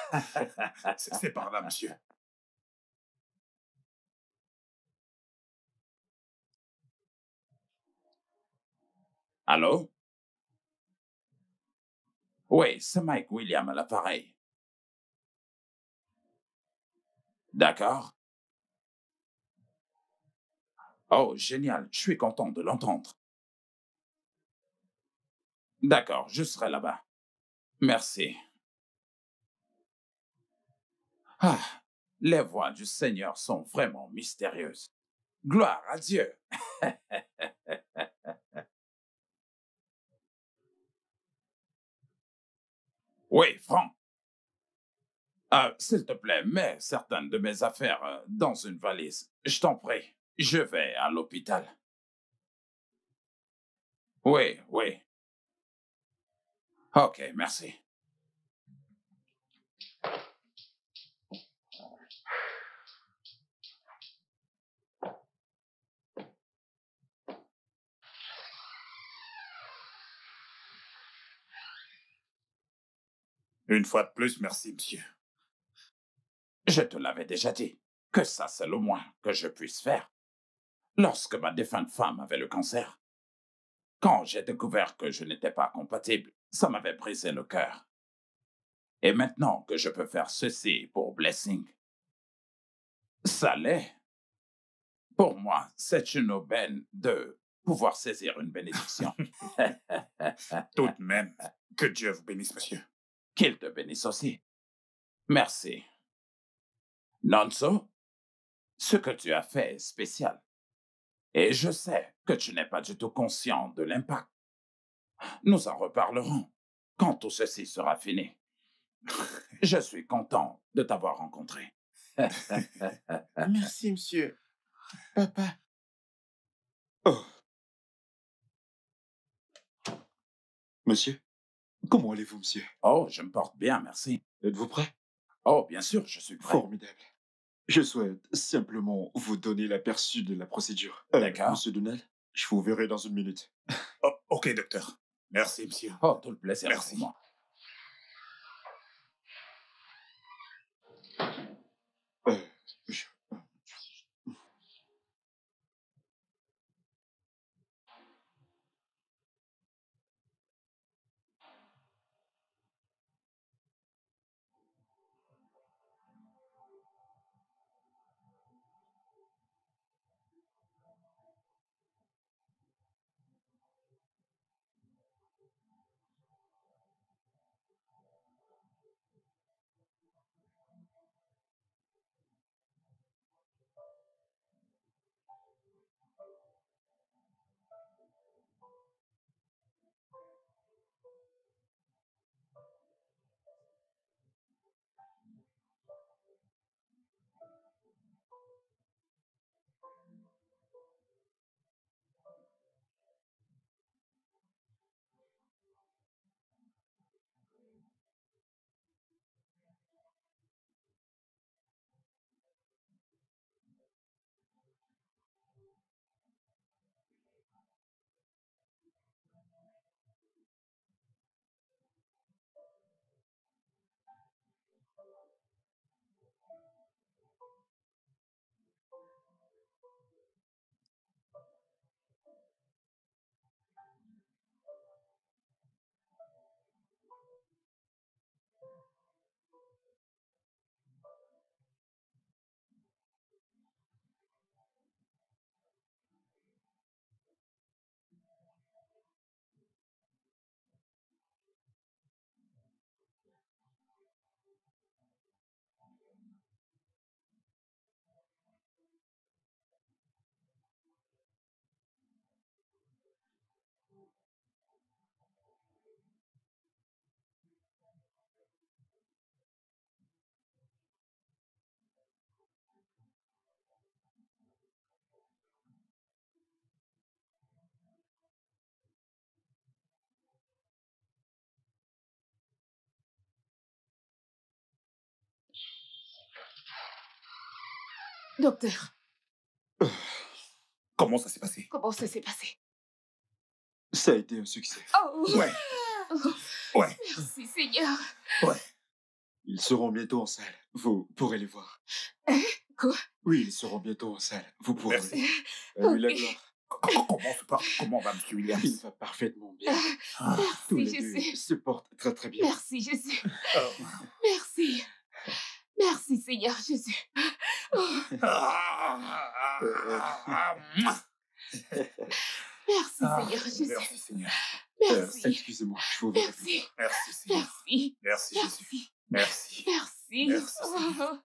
C'est par là, monsieur. Allô? Oui, c'est Mike William à l'appareil. D'accord. Oh, génial, je suis content de l'entendre. D'accord, je serai là-bas. Merci. Ah, les voix du Seigneur sont vraiment mystérieuses. Gloire à Dieu. Oui, Franck. S'il te plaît, mets certaines de mes affaires dans une valise. Je t'en prie. Je vais à l'hôpital. Oui, oui. Ok, merci. Une fois de plus, merci, monsieur. Je te l'avais déjà dit, que ça, c'est le moins que je puisse faire. Lorsque ma défunte femme avait le cancer, quand j'ai découvert que je n'étais pas compatible, ça m'avait brisé le cœur. Et maintenant que je peux faire ceci pour Blessing, ça l'est. Pour moi, c'est une aubaine de pouvoir saisir une bénédiction. Tout de même, que Dieu vous bénisse, monsieur. Qu'il te bénisse aussi. Merci. Nonso, ce que tu as fait est spécial. Et je sais que tu n'es pas du tout conscient de l'impact. Nous en reparlerons quand tout ceci sera fini. Je suis content de t'avoir rencontré. Merci, monsieur. Papa. Oh. Monsieur, comment allez-vous, monsieur? Oh, je me porte bien, merci. Êtes-vous prêt? Oh, bien sûr, je suis prêt. Formidable. Je souhaite simplement vous donner l'aperçu de la procédure. D'accord. Monsieur Donald, je vous verrai dans une minute. Oh, ok, docteur. Merci, monsieur. Oh, tout le plaisir. Merci. Pour moi. Je- Docteur, Comment ça s'est passé? comment ça s'est passé? Ça a été un succès. Oh, Ouais. oh, Ouais. merci Seigneur. Ouais. Ils seront bientôt en salle. Vous pourrez les voir. Quoi? Oui, ils seront bientôt en salle. Vous pourrez. Merci. À lui la Ok. gloire. Comment va M. Williams? Il va parfaitement bien. Ah, Tous Merci les deux Jésus. se portent très très bien. Merci Jésus. oh. Merci. Merci Seigneur Jésus. Merci, Seigneur Jésus. Merci, Seigneur. Merci. Excusez-moi, je vous remercie. Merci. Merci, Seigneur. Merci. Merci, Jésus. Merci. Merci. Merci. Merci, Seigneur. Oh.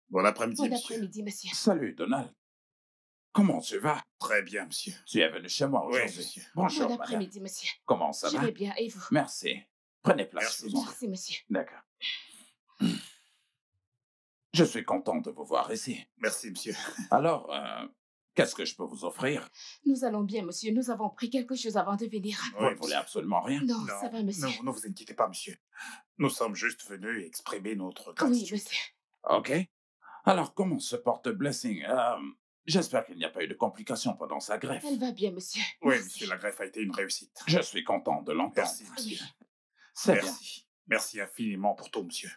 Bon après-midi, Bon monsieur. après-midi, monsieur. Salut, Donald. Comment tu vas? Très bien, monsieur. Tu es venu chez moi Oui, aujourd'hui. monsieur. Bonjour, Bon madame. après-midi, monsieur. Comment ça Je va? vais bien, et vous? Merci. Prenez place, Merci, je vous en prie. Merci, monsieur. D'accord. Je suis content de vous voir ici. Merci, monsieur. Alors, qu'est-ce que je peux vous offrir? Nous allons bien, monsieur. Nous avons pris quelque chose avant de venir. Vous ne voulez absolument rien? Non, ça va, monsieur. Non, ne vous inquiétez pas, monsieur. Nous sommes juste venus exprimer notre Oui, gratitude. monsieur. Ok. Alors, comment se porte Blessing? J'espère qu'il n'y a pas eu de complications pendant sa greffe. Elle va bien, monsieur. Oui, Merci. monsieur, la greffe a été une réussite. Je suis content de l'entendre. Merci, Oui. monsieur. C'est bien. Merci. Merci infiniment pour tout, monsieur.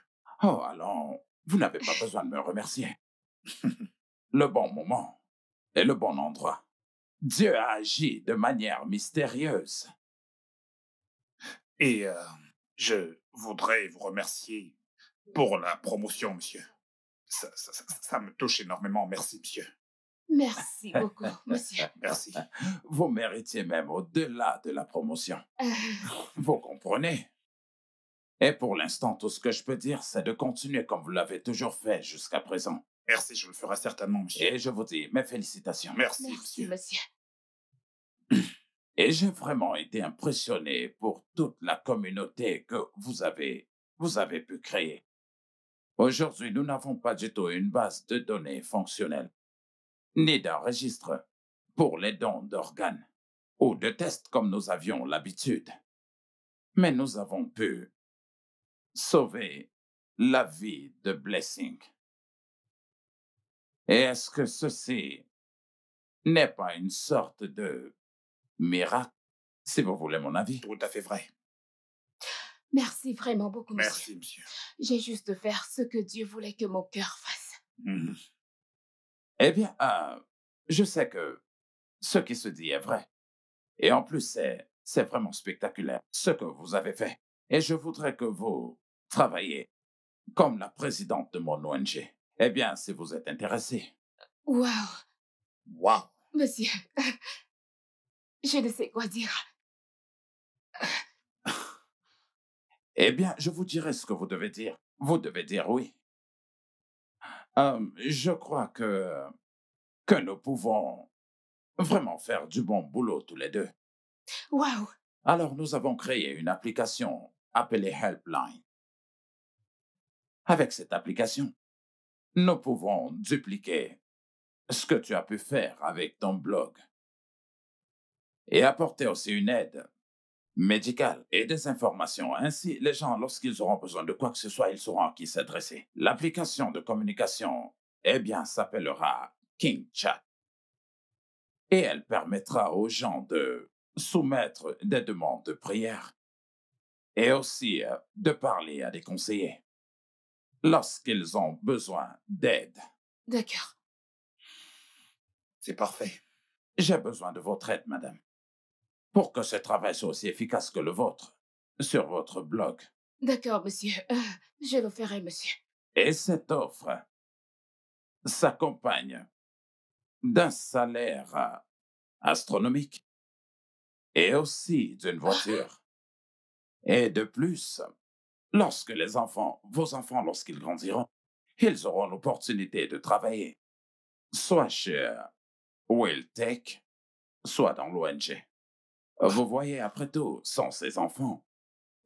Oh, alors, vous n'avez pas besoin de me remercier. Le bon moment et le bon endroit. Dieu a agi de manière mystérieuse. Et je voudrais vous remercier pour la promotion, monsieur. Ça me touche énormément. Merci, monsieur. Merci beaucoup, monsieur. Merci. Vous méritiez même au-delà de la promotion. Vous comprenez? Et pour l'instant, tout ce que je peux dire, c'est de continuer comme vous l'avez toujours fait jusqu'à présent. Merci, je le ferai certainement, monsieur. Et je vous dis mes félicitations. Merci, Merci, monsieur. monsieur. Et j'ai vraiment été impressionné pour toute la communauté que vous avez pu créer. Aujourd'hui, nous n'avons pas du tout une base de données fonctionnelle, ni d'un registre pour les dons d'organes ou de tests comme nous avions l'habitude. Mais nous avons pu sauver la vie de Blessing. Et est-ce que ceci n'est pas une sorte de miracle, si vous voulez mon avis? Tout à fait vrai. Merci vraiment beaucoup, monsieur. Merci, monsieur. J'ai juste faire ce que Dieu voulait que mon cœur fasse. Mhm. Eh bien, je sais que ce qui se dit est vrai. Et en plus, c'est vraiment spectaculaire, ce que vous avez fait. Et je voudrais que vous travailliez comme la présidente de mon ONG. Eh bien, si vous êtes intéressé. Waouh, Wow. monsieur. Je ne sais quoi dire. Eh bien, je vous dirai ce que vous devez dire. Vous devez dire oui. Je crois que nous pouvons vraiment faire du bon boulot tous les deux. Waouh, Alors, nous avons créé une application appelée Helpline. Avec cette application, nous pouvons dupliquer ce que tu as pu faire avec ton blog et apporter aussi une aide médicale et des informations. Ainsi, les gens, lorsqu'ils auront besoin de quoi que ce soit, ils sauront à qui s'adresser. L'application de communication, eh bien, s'appellera King Chat. Et elle permettra aux gens de soumettre des demandes de prière et aussi de parler à des conseillers lorsqu'ils ont besoin d'aide. d'accord. C'est parfait. J'ai besoin de votre aide, madame, pour que ce travail soit aussi efficace que le vôtre sur votre blog. D'accord, monsieur. Je le ferai, monsieur. Et cette offre s'accompagne d'un salaire astronomique et aussi d'une voiture. Et de plus, lorsque les enfants, vos enfants, lorsqu'ils grandiront, ils auront l'opportunité de travailler, soit chez Will Tech, soit dans l'ONG. Vous voyez, après tout, sans ces enfants,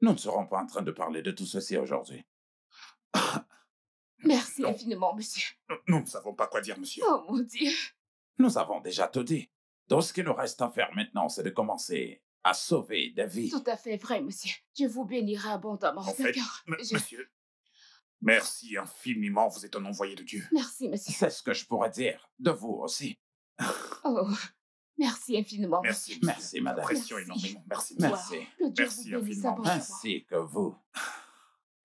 nous ne serons pas en train de parler de tout ceci aujourd'hui. Merci Non. infiniment, monsieur. Nous ne savons pas quoi dire, monsieur. Oh mon Dieu. Nous avons déjà tout dit. Tout ce qu'il nous reste à faire maintenant, c'est de commencer à sauver des vies. Tout à fait vrai, monsieur. Dieu vous bénira abondamment. En fait, D'accord. monsieur, merci infiniment, vous êtes un envoyé de Dieu. Merci, monsieur. C'est ce que je pourrais dire de vous aussi. Oh, merci infiniment, Merci, monsieur. Merci, madame. J'apprécie Merci. énormément. Merci, Wow. Merci. Que Dieu Merci vous bénisse infiniment. abondamment. Ainsi que vous.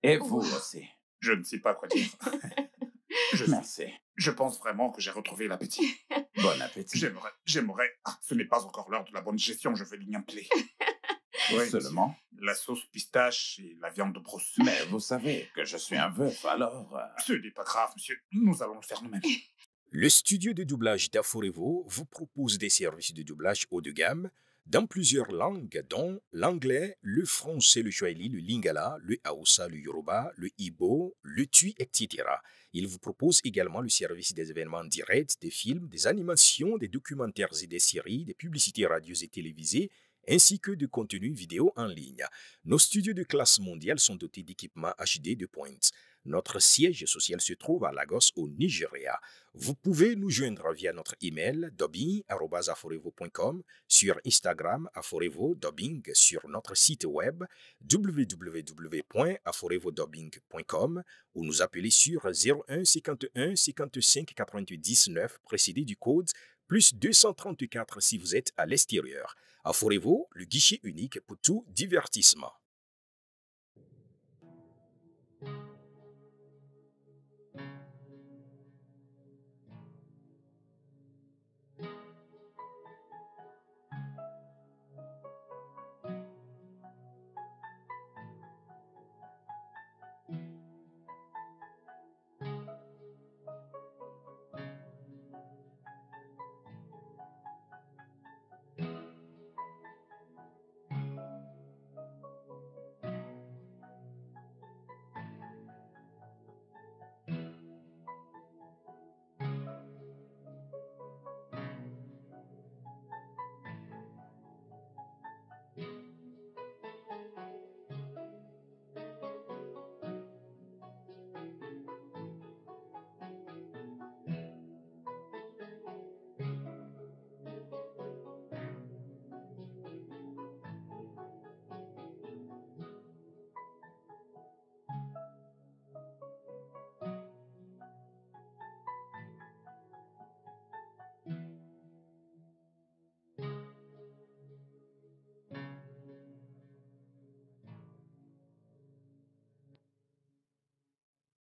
Et vous Wow. aussi. Je ne sais pas quoi dire. Merci. Je pense vraiment que j'ai retrouvé l'appétit. Bon appétit. J'aimerais... Ah, ce n'est pas encore l'heure de la bonne gestion, je vais l'ignorer. Oui, Seulement. la sauce pistache et la viande de brousse. Mais vous savez que je suis un veuf, alors... Ce n'est pas grave, monsieur. Nous allons le faire nous-mêmes. Le studio de doublage d'Aforevo vous propose des services de doublage haut de gamme dans plusieurs langues, dont l'anglais, le français, le swahili, le lingala, le hausa, le yoruba, le ibo, le tui, etc. Il vous propose également le service des événements directs, des films, des animations, des documentaires et des séries, des publicités radio et télévisées, ainsi que de contenus vidéo en ligne. Nos studios de classe mondiale sont dotés d'équipements HD de pointe. Notre siège social se trouve à Lagos, au Nigeria. Vous pouvez nous joindre via notre email dubbing@aforevo.com, sur Instagram Aforevo Dubbing, sur notre site web www.aforevodubbing.com ou nous appeler sur 01 51 55 88 19 précédé du code plus 234 si vous êtes à l'extérieur. Aforevo, le guichet unique pour tout divertissement.